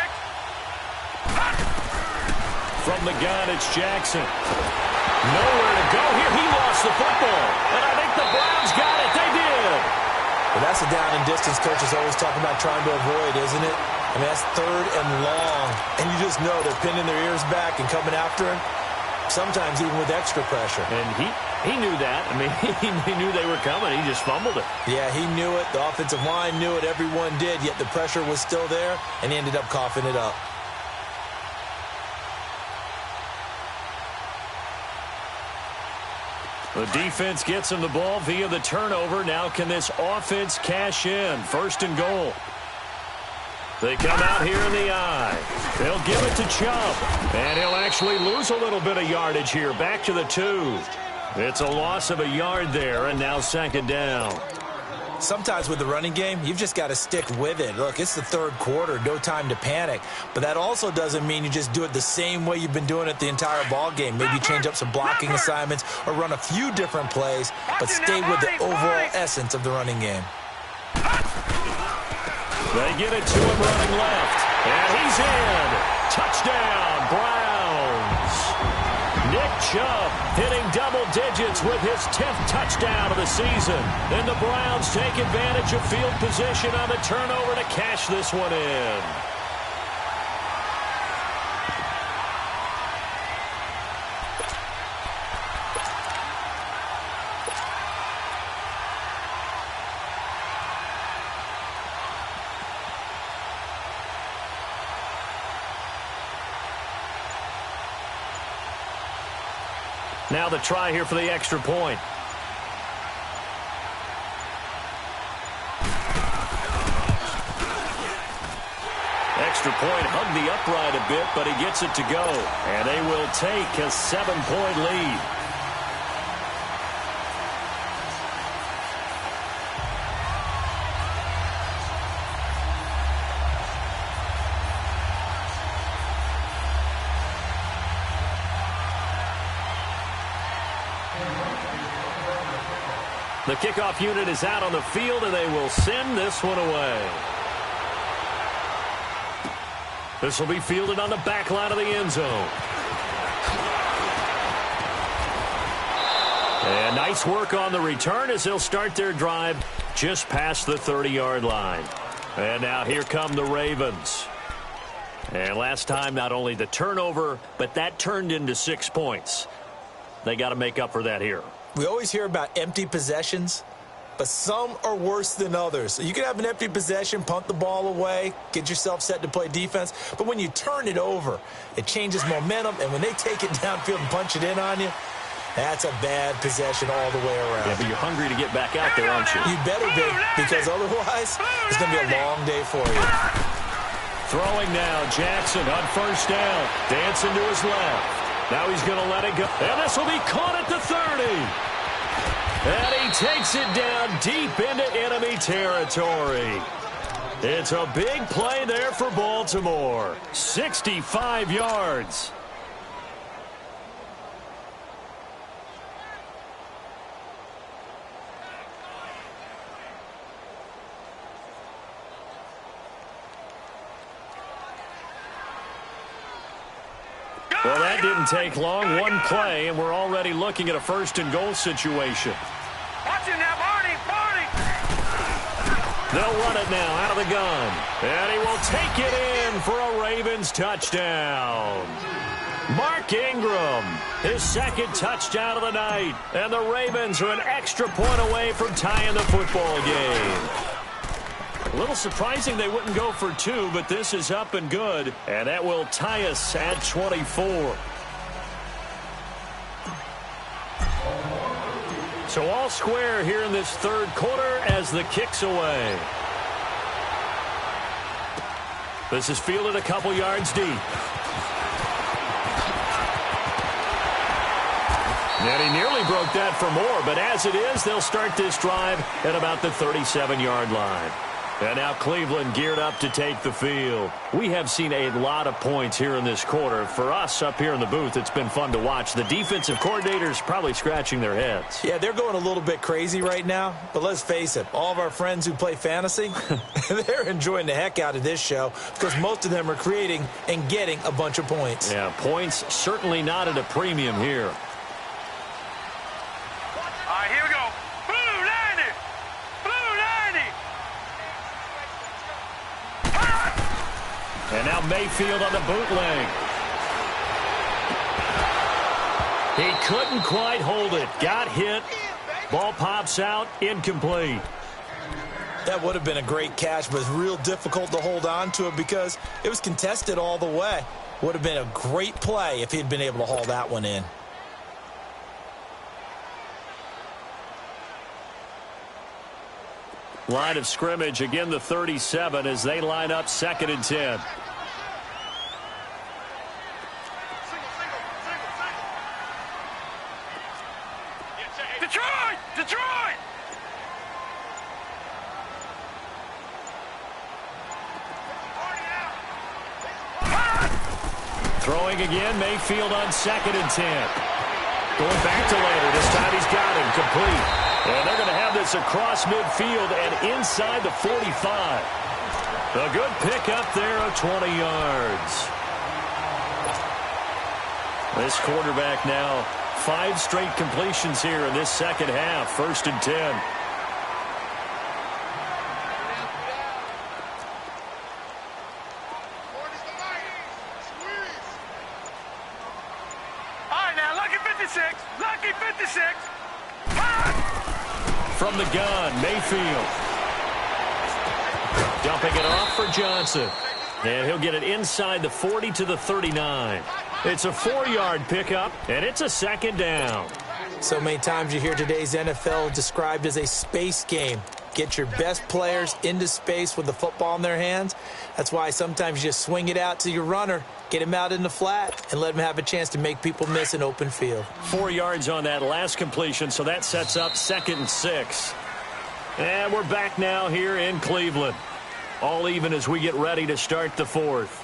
From the gun, it's Jackson. Nowhere to go here. He lost the football. And I think the Browns got it. They did. Well, that's a down and distance coaches always talk about trying to avoid, isn't it? I mean, that's 3rd and long. And you just know they're pinning their ears back and coming after him. Sometimes even with extra pressure. And he knew that. I mean, he knew they were coming. He just fumbled it. Yeah, he knew it. The offensive line knew it. Everyone did. Yet the pressure was still there, and he ended up coughing it up. The defense gets him the ball via the turnover. Now can this offense cash in? 1st and goal. They come out here in the I. They'll give it to Chubb. And he'll actually lose a little bit of yardage here. Back to the 2. It's a loss of a yard there, and now 2nd down. Sometimes with the running game, you've just got to stick with it. Look, it's the 3rd quarter, no time to panic. But that also doesn't mean you just do it the same way you've been doing it the entire ball game. Maybe change up some blocking assignments or run a few different plays, but stay with the overall essence of the running game. They get it to him running left, and he's in. Touchdown, Browns. Nick Chubb hitting double digits with his 10th touchdown of the season. And the Browns take advantage of field position on the turnover to cash this one in. Now the try here for the extra point. Extra point hugged the upright a bit, but he gets it to go. And they will take a 7-point lead. The kickoff unit is out on the field, and they will send this one away. This will be fielded on the back line of the end zone. And nice work on the return as they'll start their drive just past the 30-yard line. And now here come the Ravens. And last time, not only the turnover, but that turned into 6 points. They got to make up for that here. We always hear about empty possessions, but some are worse than others. So you can have an empty possession, punt the ball away, get yourself set to play defense. But when you turn it over, it changes momentum. And when they take it downfield and punch it in on you, that's a bad possession all the way around. Yeah, but you're hungry to get back out there, aren't you? You better be, because otherwise it's going to be a long day for you. Throwing now, Jackson on 1st down. Dancing to his left. Now he's going to let it go. And this will be caught at the 30. And he takes it down deep into enemy territory. It's a big play there for Baltimore. 65 yards. Well, that didn't take long. One play, and we're already looking at a 1st and goal situation. Watch it now, Barney! They'll run it now out of the gun. And he will take it in for a Ravens touchdown. Mark Ingram, his 2nd touchdown of the night. And the Ravens are an extra point away from tying the football game. A little surprising they wouldn't go for 2, but this is up and good. And that will tie us at 24. So all square here in this 3rd quarter as the kick's away. This is fielded a couple yards deep. And he nearly broke that for more, but as it is, they'll start this drive at about the 37-yard line. And now Cleveland geared up to take the field. We have seen a lot of points here in this quarter. For us up here in the booth, it's been fun to watch. The defensive coordinators probably scratching their heads. Yeah, they're going a little bit crazy right now. But let's face it, all of our friends who play fantasy, they're enjoying the heck out of this show because most of them are creating and getting a bunch of points. Yeah, points certainly not at a premium here. All right, here we go. Blue 90! Blue 90! And now Mayfield on the bootleg. He couldn't quite hold it. Got hit. Ball pops out. Incomplete. That would have been a great catch, but it's real difficult to hold on to it because it was contested all the way. Would have been a great play if he'd been able to haul that one in. Line of scrimmage, again the 37 as they line up 2nd and 10. Detroit! Detroit! Throwing again, Mayfield on 2nd and 10. Going back to later. This time he's got him complete. And they're going to have this across midfield and inside the 45. A good pickup there of 20 yards. This quarterback now 5 straight completions here in this second half. 1st and 10. Lucky 56. From the gun, Mayfield. Dumping it off for Johnson. And he'll get it inside the 40 to the 39. It's a 4-yard pickup, and it's a 2nd down. So many times you hear today's NFL described as a space game. Get your best players into space with the football in their hands. That's why sometimes you just swing it out to your runner, get him out in the flat, and let him have a chance to make people miss an open field. 4 yards on that last completion, so that sets up 2nd and 6. And we're back now here in Cleveland. All even as we get ready to start the 4th.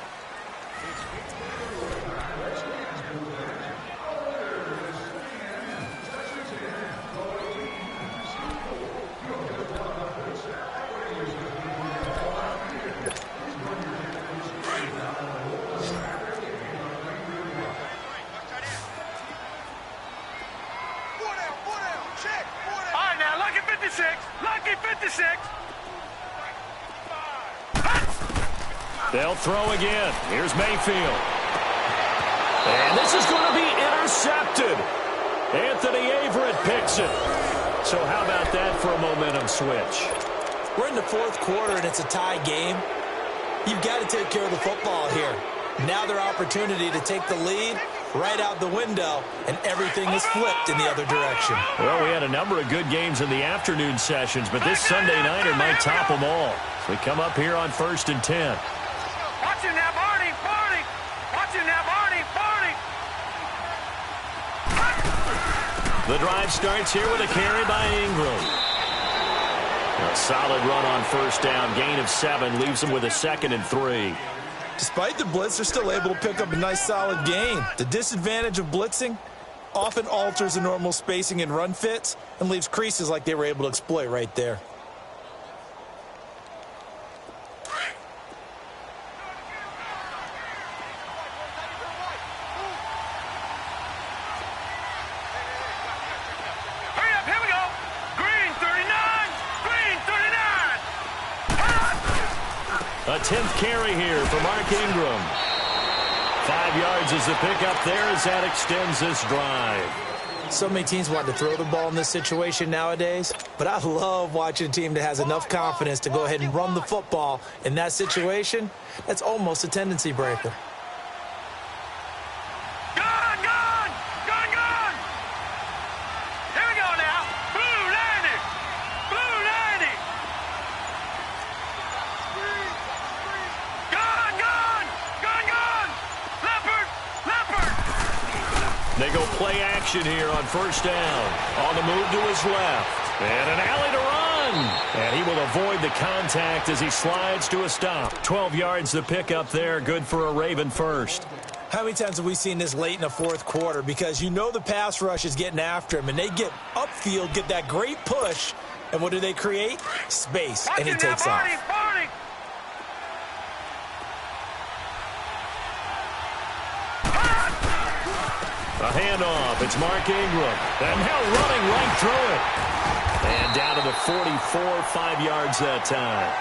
Lucky 56. They'll throw again. Here's Mayfield. And this is going to be intercepted. Anthony Averett picks it. So how about that for a momentum switch? We're in the 4th quarter, and it's a tie game. You've got to take care of the football here. Now their opportunity to take the lead right out the window, and everything is flipped in the other direction. Well, we had a number of good games in the afternoon sessions, but this Sunday nighter might top them all. So we come up here on 1st and 10. Watch him now, Barney, Barney. Watch him now, Barney, Barney. The drive starts here with a carry by Ingram. A solid run on 1st down. Gain of 7 leaves them with a 2nd and 3. Despite the blitz, they're still able to pick up a nice solid gain. The disadvantage of blitzing often alters the normal spacing and run fits and leaves creases like they were able to exploit right there. Hurry up, here we go. Green 39, Green 39. A 10th carry here for Mark Ingram. 5 yards is the pickup there as that extends this drive. So many teams want to throw the ball in this situation nowadays, but I love watching a team that has enough confidence to go ahead and run the football. In that situation, that's almost a tendency breaker. Gone, gone, gone, gone. Here we go now. Blue 90, Blue 90. Gone, gone, gone, gone. Leopard, Leopard. They go play action here on 1st down. On the move to his left. And an alley to run. And he will avoid the contact as he slides to a stop. 12 yards the pickup there. Good for a Raven first. How many times have we seen this late in the 4th quarter? Because you know the pass rush is getting after him, and they get upfield, get that great push, and what do they create? Space, and he takes off. Barney. A handoff. It's Mark Ingram. And now running right through it. And down to the 44, 5 yards that time.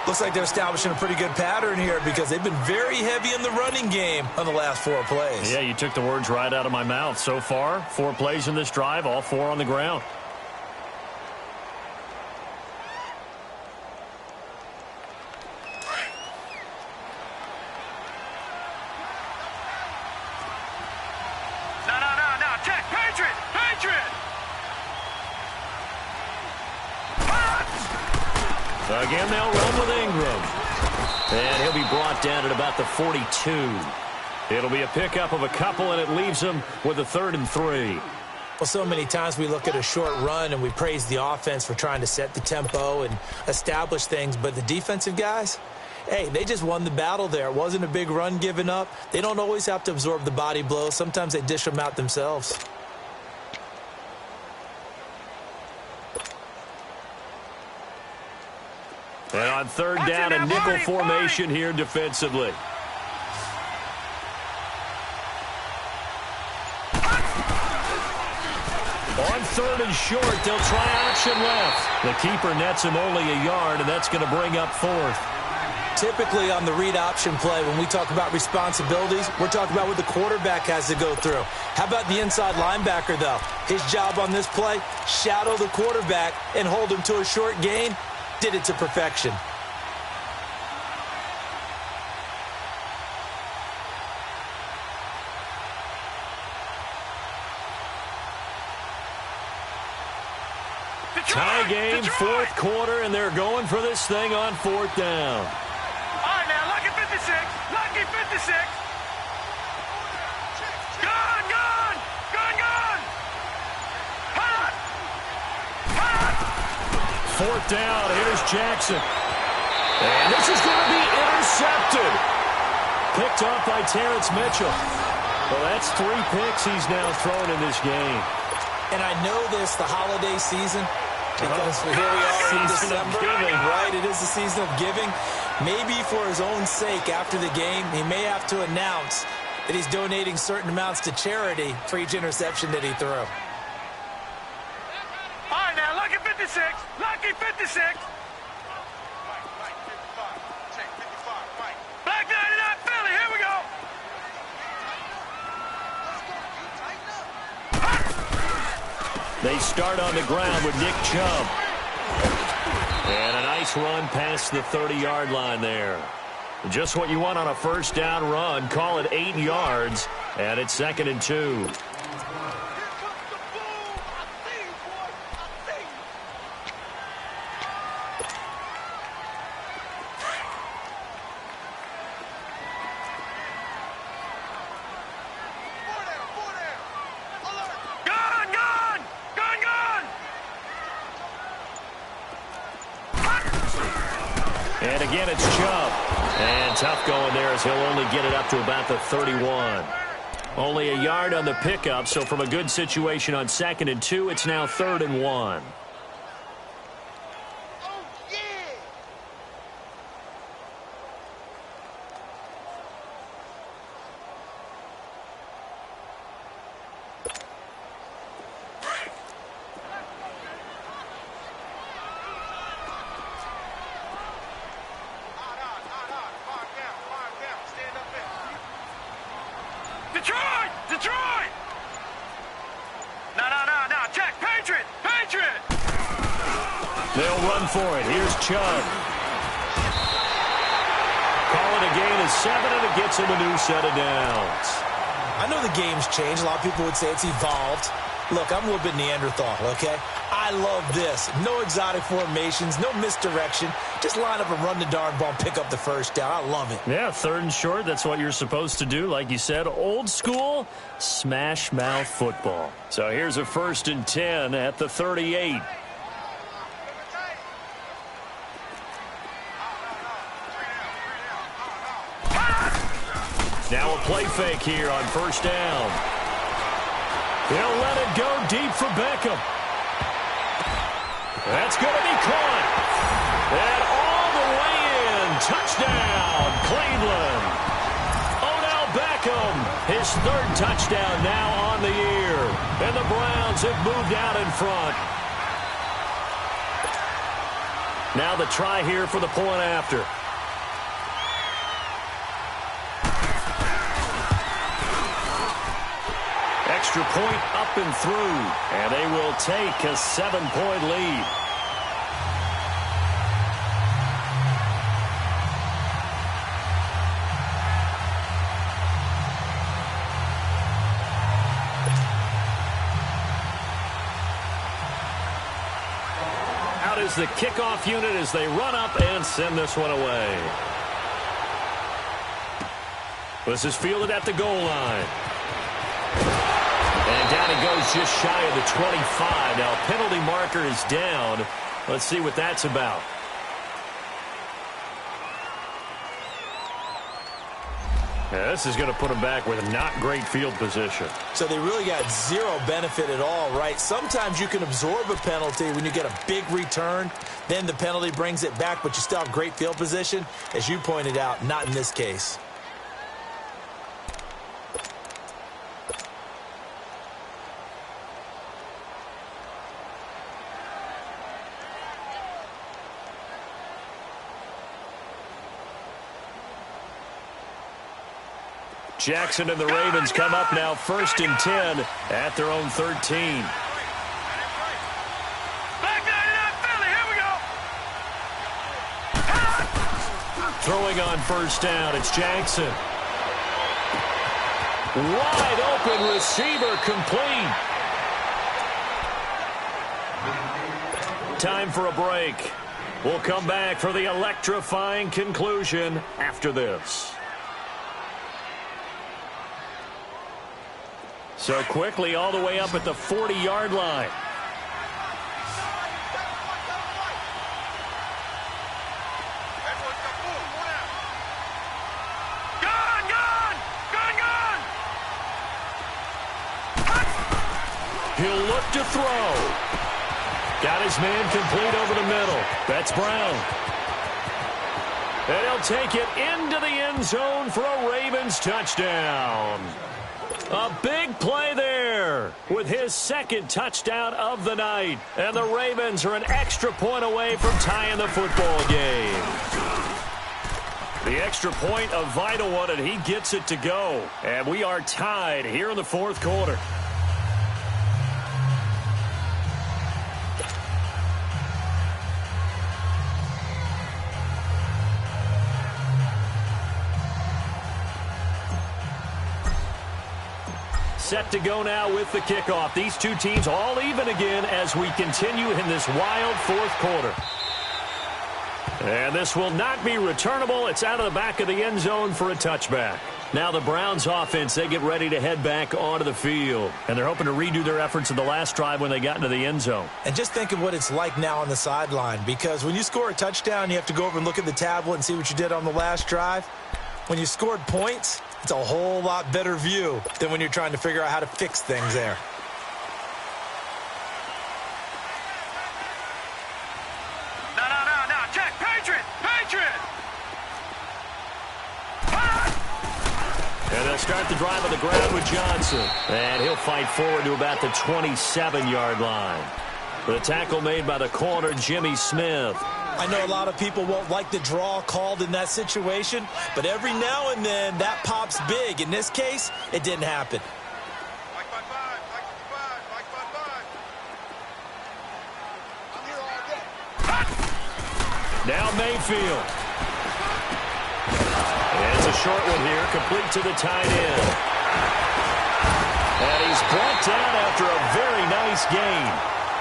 Looks like they're establishing a pretty good pattern here because they've been very heavy in the running game on the last 4 plays. Yeah, you took the words right out of my mouth. So far, 4 plays in this drive, all 4 on the ground. No. Check. Patriot. Again, they'll run with Ingram. And he'll be brought down at about the 42. It'll be a pickup of a couple, and it leaves him with a 3rd and 3. Well, so many times we look at a short run and we praise the offense for trying to set the tempo and establish things, but the defensive guys, hey, they just won the battle there. It wasn't a big run given up. They don't always have to absorb the body blows. Sometimes they dish them out themselves. And on 3rd down, a nickel formation here defensively. On 3rd and short, they'll try option left. The keeper nets him only a yard, and that's going to bring up 4th. Typically on the read option play, when we talk about responsibilities, we're talking about what the quarterback has to go through. How about the inside linebacker, though? His job on this play, shadow the quarterback and hold him to a short gain. Did it to perfection. Tie game, 4th quarter, and they're going for this thing on 4th down. All right, now, lucky 56. Lucky 56. Gone, gone. Gone, gone. Hot. Hot. 4th down, here's Jackson. And this is going to be intercepted. Picked off by Terrence Mitchell. Well, that's 3 picks he's now thrown in this game. And I know this, the holiday season, because here we are in December, right? It is the season of giving. Maybe for his own sake, after the game, he may have to announce that he's donating certain amounts to charity for each interception that he threw. All right, now, lucky 56. Lucky 56. Black 99 Philly, here we go. They start on the ground with Nick Chubb. And a nice run past the 30-yard line there. Just what you want on a 1st down run. Call it 8 yards, and it's 2nd and 2. And again, it's Chubb. And tough going there as he'll only get it up to about the 31. Only a yard on the pickup, so from a good situation on 2nd and 2, it's now 3rd and 1. Detroit! No, check, Patriot! They'll run for it. Here's Chubb. Call it a gain of 7, and it gets him a new set of downs. I know the game's changed. A lot of people would say it's evolved. Look, I'm a little bit Neanderthal, okay? I love this. No exotic formations, no misdirection. Just line up and run the darn ball and pick up the 1st down. I love it. Yeah, 3rd and short, that's what you're supposed to do. Like you said, old school, smash mouth football. So here's a 1st and 10 at the 38. Now a play fake here on 1st down. He'll let it go deep for Beckham. That's going to be caught. And all the way in. Touchdown, Cleveland. Odell Beckham, his 3rd touchdown now on the year. And the Browns have moved out in front. Now the try here for the point after. Extra point up and through, and they will take a 7-point lead. Out is is the kickoff unit as they run up and send this one away. This is fielded at the goal line. And down he goes just shy of the 25. Now, penalty marker is down. Let's see what that's about. Yeah, this is going to put them back with not great field position. So they really got zero benefit at all, right? Sometimes you can absorb a penalty when you get a big return. Then the penalty brings it back, but you still have great field position. As you pointed out, not in this case. Jackson and the Ravens come up now 1st and 10 at their own 13. Throwing on 1st down, it's Jackson. Wide open receiver, complete. Time for a break. We'll come back for the electrifying conclusion after this. So quickly all the way up at the 40-yard line. He'll look to throw. Got his man complete over the middle. That's Brown. And he'll take it into the end zone for a Ravens touchdown. A big play there with his 2nd touchdown of the night. And the Ravens are an extra point away from tying the football game. The extra point, a vital one, and he gets it to go. And we are tied here in the 4th quarter. Set to go now with the kickoff. These two teams all even again as we continue in this wild 4th quarter. And this will not be returnable. It's out of the back of the end zone for a touchback. Now the Browns offense, they get ready to head back onto the field. And they're hoping to redo their efforts in the last drive when they got into the end zone. And just think of what it's like now on the sideline. Because when you score a touchdown, you have to go over and look at the tablet and see what you did on the last drive. When you scored points, it's a whole lot better view than when you're trying to figure out how to fix things there. No. Check. Patriot. And they'll start the drive on the ground with Johnson. And he'll fight forward to about the 27-yard line. The tackle made by the corner, Jimmy Smith. I know a lot of people won't like the draw called in that situation, but every now and then that pops big. In this case, it didn't happen. Now Mayfield. And it's a short one here, complete to the tight end. And he's brought down after a very nice gain.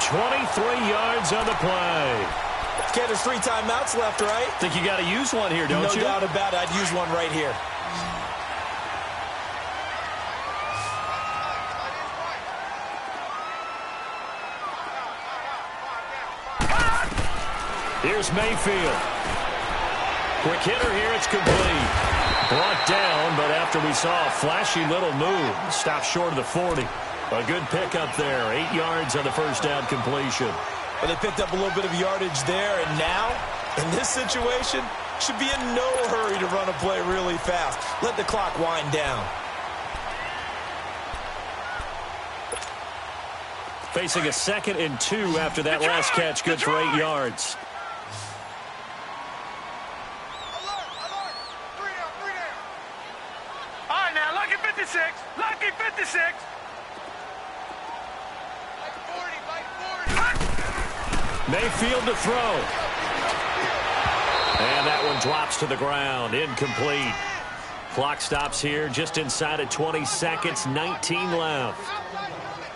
23 yards on the play. Okay, there's 3 timeouts left, right? Think you got to use one here, don't you? No doubt about it. I'd use one right here. Here's Mayfield. Quick hitter here. It's complete. Brought down, but after we saw a flashy little move, stopped short of the 40. A good pickup there. 8 yards on the 1st down completion. Well, they picked up a little bit of yardage there, and now, in this situation, should be in no hurry to run a play really fast. Let the clock wind down. Facing a 2nd and 2 after that last catch, good for 8 yards. All right, now, lucky 56. Lucky 56. Mayfield to throw. And that one drops to the ground. Incomplete. Clock stops here just inside of 20 seconds. 19 left.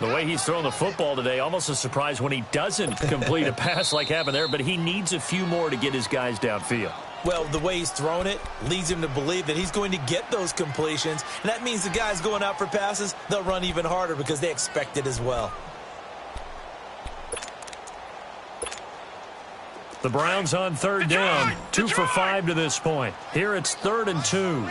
The way he's throwing the football today, almost a surprise when he doesn't complete a pass like happened there, but he needs a few more to get his guys downfield. Well, the way he's thrown it leads him to believe that he's going to get those completions, and that means the guys going out for passes, they'll run even harder because they expect it as well. The Browns on third down, 2 for 5 to this point. Here it's 3rd and 2.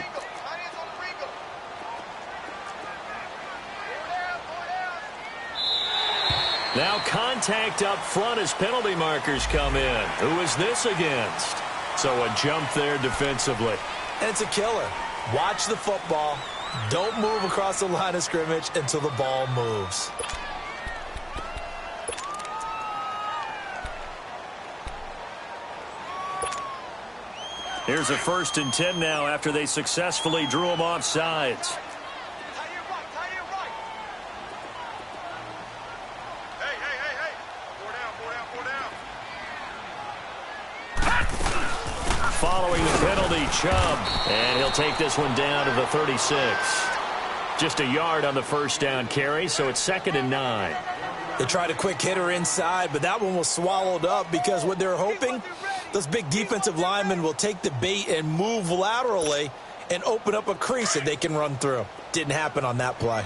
Now contact up front as penalty markers come in. Who is this against? So a jump there defensively. And it's a killer. Watch the football. Don't move across the line of scrimmage until the ball moves. Here's a 1st and 10 now after they successfully drew him off sides. Following the penalty, Chubb. And he'll take this one down to the 36. Just a yard on the first down carry, so it's 2nd and 9. They tried a quick hitter inside, but that one was swallowed up because what they're hoping, those big defensive linemen will take the bait and move laterally and open up a crease that they can run through. Didn't happen on that play.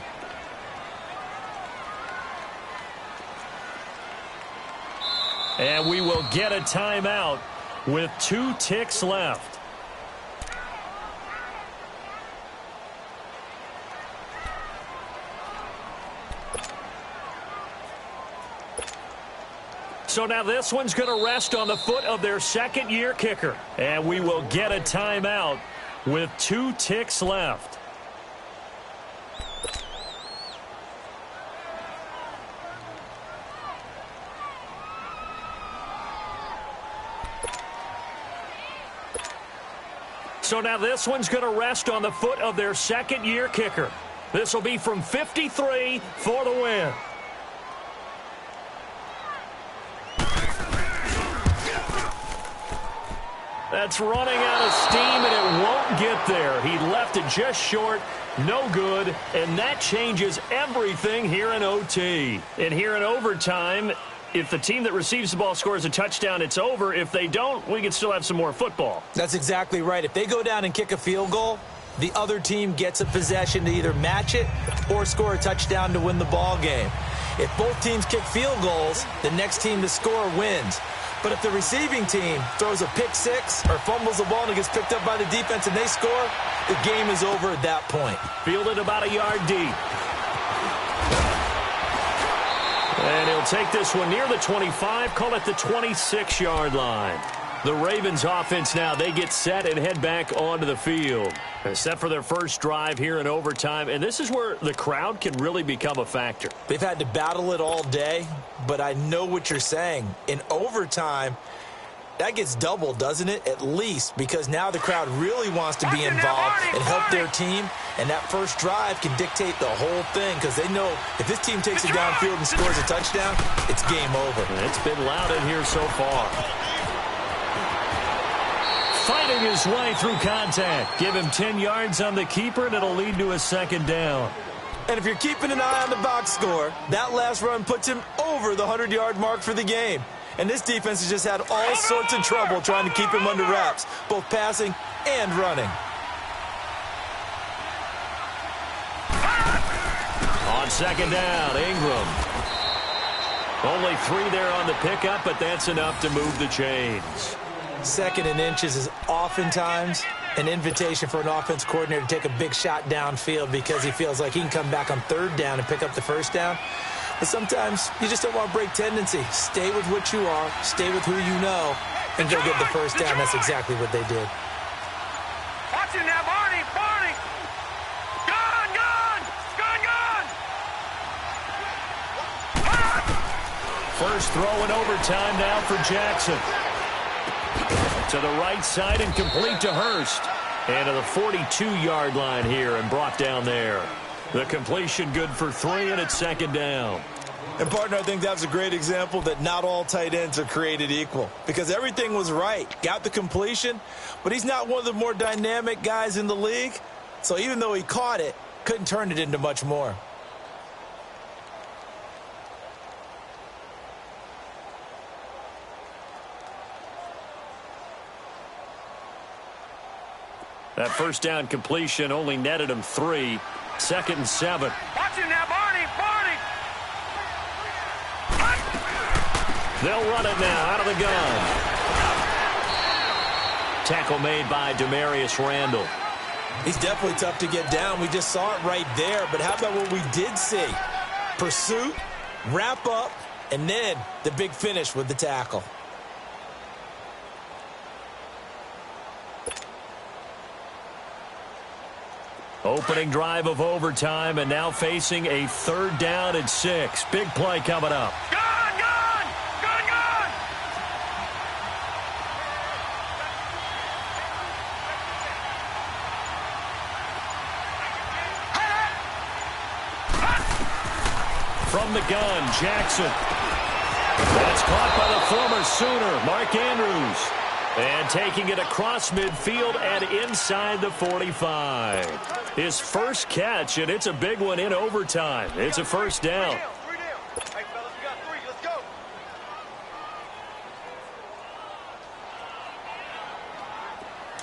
And we will get a timeout with 2 ticks left. So now this one's going to rest on the foot of their second-year kicker. And we will get a timeout with 2 ticks left. So now this one's going to rest on the foot of their second-year kicker. This will be from 53 for the win. That's running out of steam, and it won't get there. He left it just short, no good, and that changes everything here in OT. And here in overtime, if the team that receives the ball scores a touchdown, it's over. If they don't, we can still have some more football. That's exactly right. If they go down and kick a field goal, the other team gets a possession to either match it or score a touchdown to win the ball game. If both teams kick field goals, the next team to score wins. But if the receiving team throws a pick six or fumbles the ball and it gets picked up by the defense and they score, the game is over at that point. Fielded about a yard deep. And he'll take this one near the 25, call it the 26-yard line. The Ravens offense now, they get set and head back onto the field. They're set for their first drive here in overtime, and this is where the crowd can really become a factor. They've had to battle it all day, but I know what you're saying. In overtime, that gets doubled, doesn't it? At least, because now the crowd really wants to be involved and help their team, and that first drive can dictate the whole thing because they know if this team takes it downfield and scores a touchdown, it's game over. And it's been loud in here so far. Fighting his way through contact. Give him 10 yards on the keeper, and it'll lead to a second down. And if you're keeping an eye on the box score, that last run puts him over the 100-yard mark for the game. And this defense has just had all sorts of trouble trying to keep him under wraps, both passing and running. On second down, Ingram. Only 3 there on the pickup, but that's enough to move the chains. 2nd and inches is oftentimes an invitation for an offense coordinator to take a big shot downfield because he feels like he can come back on 3rd down and pick up the first down. But sometimes you just don't want to break tendency. Stay with what you are, stay with who you know, and go get the first down. That's exactly what they did. Watch it now, Barney! Barney! Gone! Gone! Gone! Gone! First throw in overtime now for Jackson. To the right side and complete to Hurst. And to the 42-yard line here and brought down there. The completion good for 3, and it's 2nd down. And, partner, I think that's a great example that not all tight ends are created equal because everything was right. Got the completion, but he's not one of the more dynamic guys in the league. So even though he caught it, couldn't turn it into much more. That first down completion only netted him 3. 2nd and 7. Watch him now, Barney. Barney. They'll run it now out of the gun. Tackle made by Demarius Randall. He's definitely tough to get down. We just saw it right there. But how about what we did see? Pursuit, wrap up, and then the big finish with the tackle. Opening drive of overtime, and now facing a 3rd down and 6. Big play coming up. Gone, gone, gone, gone. From the gun, Jackson. That's caught by the former Sooner, Mark Andrews. And taking it across midfield and inside the 45. His first catch, and it's a big one in overtime. It's a first down. 3 down. Hey, fellas, we got 3. Let's go.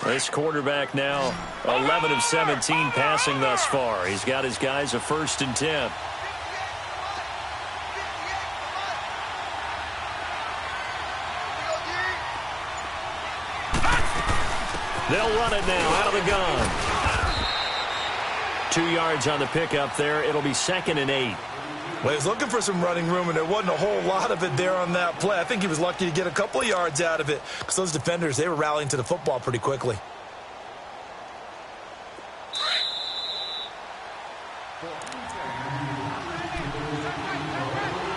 This quarterback now 11 of 17 passing thus far. He's got his guys a 1st and 10. They'll run it now out of the gun. 2 yards on the pickup there. It'll be 2nd and 8. Well, he was looking for some running room, and there wasn't a whole lot of it there on that play. I think he was lucky to get a couple of yards out of it because those defenders, they were rallying to the football pretty quickly.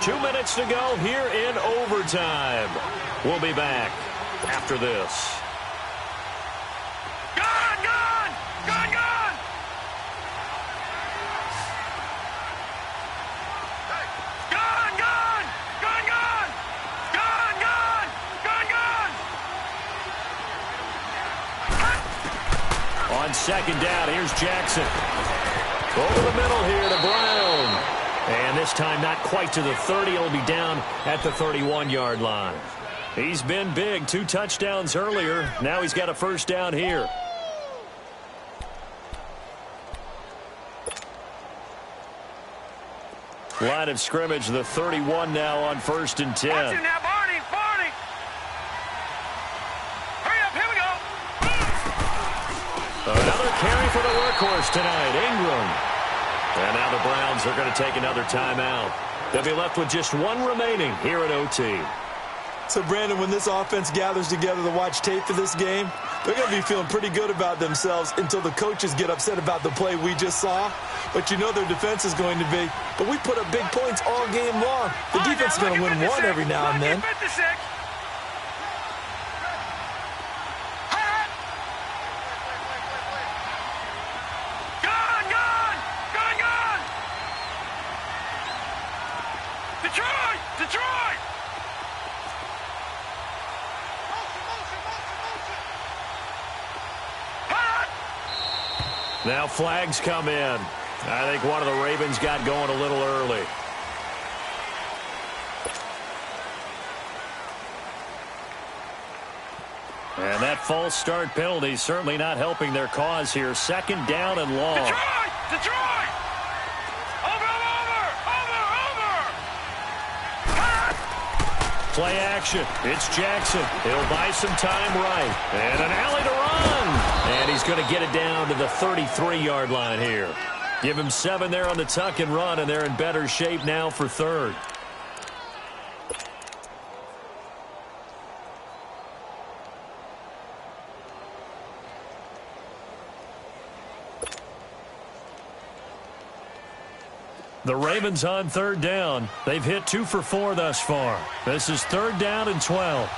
Two minutes to go here in overtime. We'll be back after this. Gone, gone, gone, gone. Gone, gone, gone, gone. Gone, gone, gone, gone. On 2nd down, here's Jackson. Over the middle here to Brown. And this time not quite to the 30. It'll be down at the 31-yard line. He's been big. 2 touchdowns earlier. Now he's got a first down here. Line of scrimmage, the 31 now on 1st and 10. Watch him now, Barney. Barney. Hurry up, here we go. Another carry for the workhorse tonight, Ingram. And now the Browns are going to take another timeout. They'll be left with just 1 remaining here at OT. So, Brandon, when this offense gathers together to watch tape for this game, they're going to be feeling pretty good about themselves until the coaches get upset about the play we just saw. But you know their defense is going to be. But we put up big points all game long. The defense is going to win one every now and then. 56. Gone, gone, gone, gone. Detroit, Detroit. Now flags come in. I think one of the Ravens got going a little early. And that false start penalty certainly not helping their cause here. 2nd down and long. Detroit, Detroit. Over, over, over. Play action. It's Jackson. He'll buy some time right. And an alley to run. And he's going to get it down to the 33-yard line here. Give him 7 there on the tuck and run, and they're in better shape now for 3rd. The Ravens on 3rd down. They've hit 2 for 4 thus far. This is 3rd down and 12.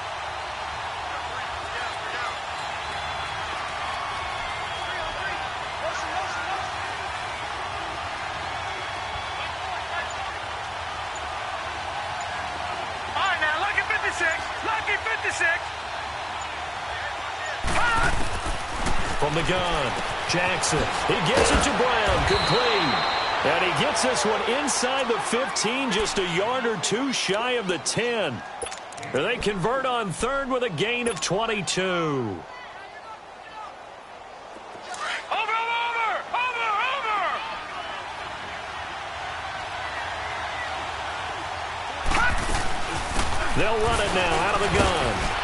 From the gun, Jackson. He gets it to Brown, complete. And he gets this one inside the 15, just a yard or 2 shy of the 10. They convert on 3rd with a gain of 22. They'll run it now out of the gun.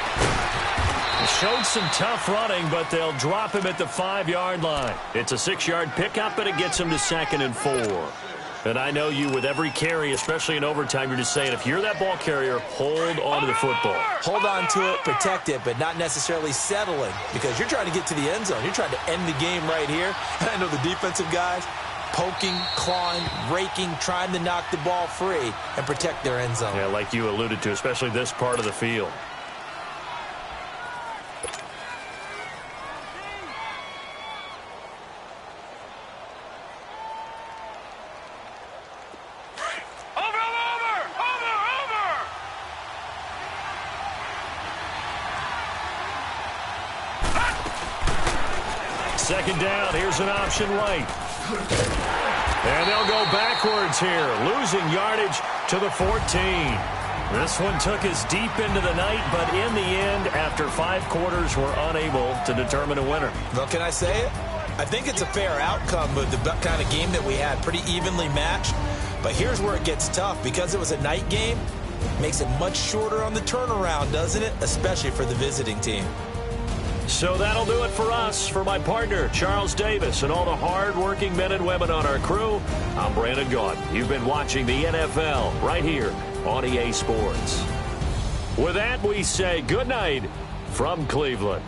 Showed some tough running, but they'll drop him at the 5-yard line. It's a 6-yard pickup, and it gets him to 2nd and 4. And I know you, with every carry, especially in overtime, you're just saying, if you're that ball carrier, hold on to the football. Hold on to it, protect it, but not necessarily settling, because you're trying to get to the end zone. You're trying to end the game right here. And I know the defensive guys, poking, clawing, raking, trying to knock the ball free and protect their end zone. Yeah, like you alluded to, especially this part of the field. Second down, here's an option right. And they'll go backwards here, losing yardage to the 14. This one took us deep into the night, but in the end, after 5 quarters, we're unable to determine a winner. Well, can I say it? I think it's a fair outcome with the kind of game that we had, pretty evenly matched. But here's where it gets tough. Because it was a night game, makes it much shorter on the turnaround, doesn't it? Especially for the visiting team. So that'll do it for us. For my partner, Charles Davis, and all the hard-working men and women on our crew, I'm Brandon Gaudin. You've been watching the NFL right here on EA Sports. With that, we say good night from Cleveland.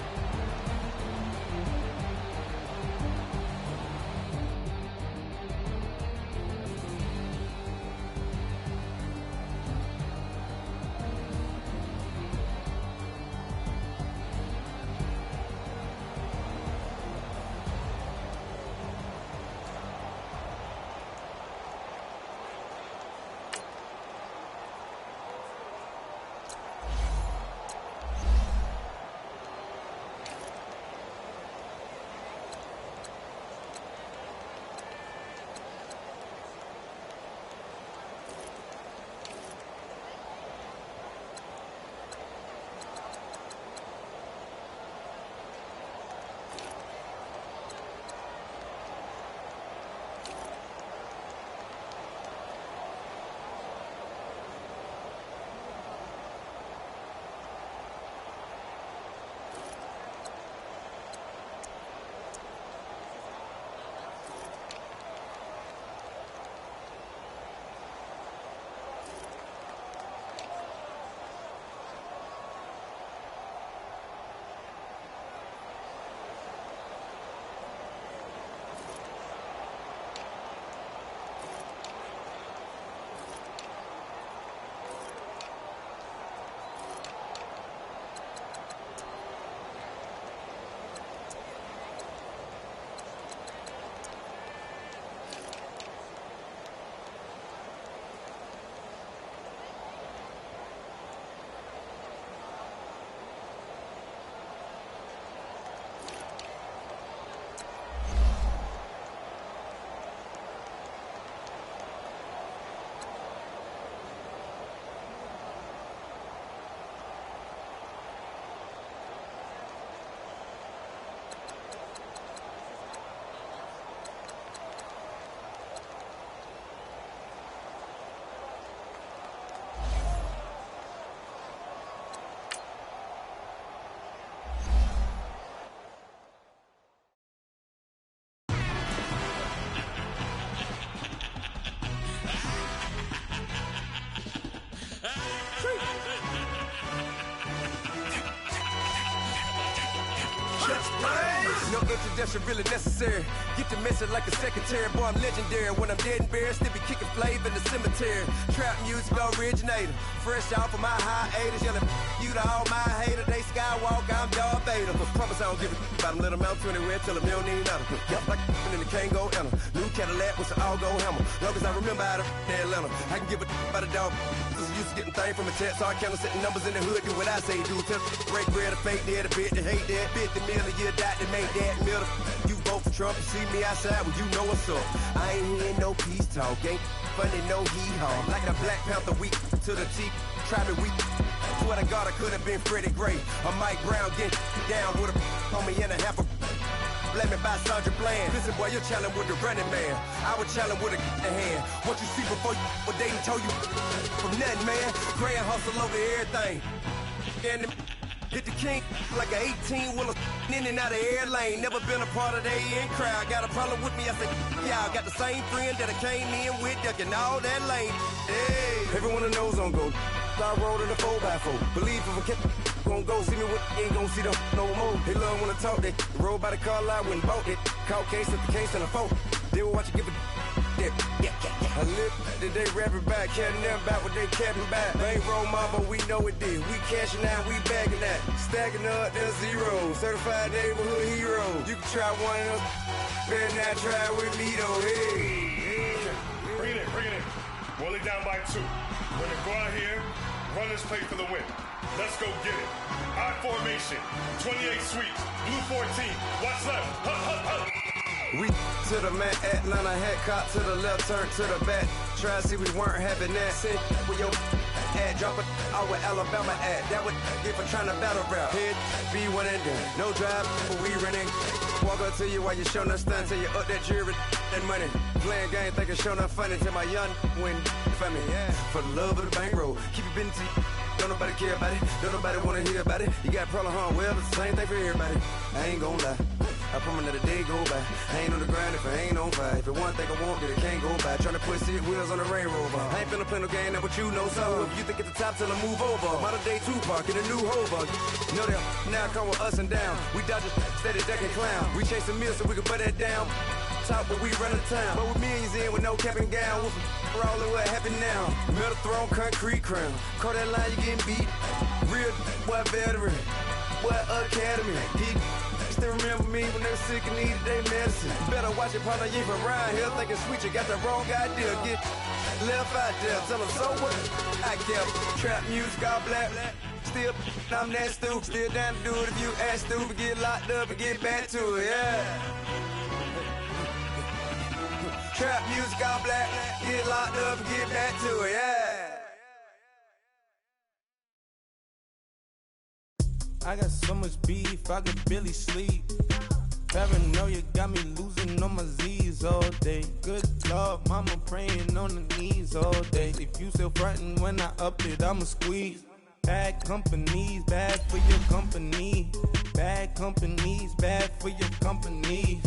No introduction really necessary. Get the message like a secretary. Boy, I'm legendary. When I'm dead and buried, still be kicking flavor in the cemetery. Trap music originator. Fresh off of my hiatus. Yelling you to all my haters. They skywalk, I'm Darth Vader. Promise I don't give a about them. Let them out anywhere. Tell them they don't need nothing. Yup, like in the Kango enter. New Cadillac with an all-go hammer. Long as I remember how to Atlanta. I can give a about a dog. Used to getting things from a text. So I count setting numbers in the hood. Do what I say do. Tell break bread or fake dead. A bit to hate that. 50 million a year dot to make that middle. You vote for Trump, you see me outside, well, you know what's up. I ain't hearing no peace talk, ain't funny, no hee-haw. Like the Black Panther week to the teeth, try me weak. Swear to God, I could have been Freddie Gray. Or Mike Brown, get down with a homie and a half a blame me by Sergeant Bland. Listen, boy, you're challenged with the running man. I was challenged with a hand. What you see before you, what they told you from nothing, man. Grand hustle over everything. And hit the king like an 18-wheeler in and out of air lane. Never been a part of the in crowd. Got a problem with me, I said, yeah, I got the same friend that I came in with, ducking all that lane. Hey, everyone knows on go. I rolled in a 4x4. Believe if a kid gon' go see me with, ain't gon' see them no more. They love when I talk, they roll by the car lot when bought it. Caught case at the case and a phone. They will watch you give a I live that they rapping back, carrying them back what they capping back. Bankroll mama, we know it did. We cashing out, we bagging that. Stacking up, there's zero. Certified neighborhood hero. You can try one of them, better not try with me though. Hey. Bring it in. Roll it down by 2. We're gonna go out here, run this play for the win. Let's go get it. I formation, 28 sweeps, blue 14. Watch left. We to the man, Atlanta hat caught to the left, turn to the back. Try to see we weren't having that. Sit with your ad, drop it out with Alabama ad. That would get for trying to battle rap. Head, B1 and then no drive, but we running. Walk up to you while you showing us stun till you up that jewelry and money. Playing game, thinking showing up funny till my young win for me. Yeah. For the love of the bankroll, keep it been to you. Don't nobody care about it, don't nobody wanna hear about it. You got a problem, huh? Well, it's the same thing for everybody. I ain't gon' lie. I promise that a day go by. I ain't on the grind if I ain't on fire. If it one thing I want, then it can't go by. Tryna put 6 wheels on the Range Rover. I ain't finna play no game, that what you know. So if you think it's the top, tell them move over. Modern day Tupac in a new Hover. Know that now come with us and down. We dodge a steady ducking clown. We chase a meal so we can put that down. Top, but we run the town. But with millions in with no cap and gown. We're all in what happened now. Metal throne, concrete crown. Call that line, you getting beat. Real, what veteran. What academy. He still remember me when they were sick and needed their medicine. Better watch it, partner, you from around here thinking sweet, you got the wrong idea. Get left out there, tell them so what I kept. Trap music, all black. Still, I'm that stupid. Still down to do it if you ask stupid. Get locked up and get back to it, yeah. Trap music, all black. Get locked up and get back to it, yeah. I got so much beef, I could barely sleep. Paranoia got me losing on my Z's all day. Good Lord, mama praying on the knees all day. If you still frontin' when I up it, I'ma squeeze. Bad companies, bad for your company. Bad companies, bad for your company.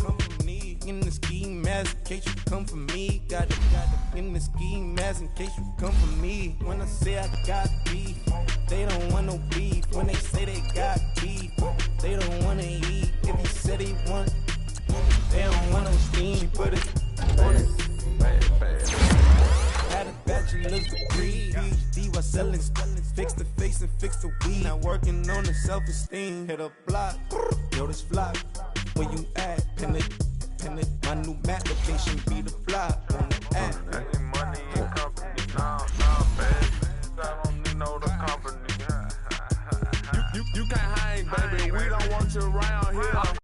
In the ski mask, in case you come for me. Got it in the ski mask, in case you come for me. When I say I got beef, they don't want no beef. When they say they got beef, they don't wanna eat. If you said they want, they don't want no steam. She put it on it. Had a bachelor's degree, PhD while selling. Fix the face and fix the weed. Now working on the self-esteem. Hit a block, yo this flock. Where you at? Pin it. My new map location be the fly on the app. I need money in company, nah, baby. I don't need no company. You can't hang, baby. We don't want you around here.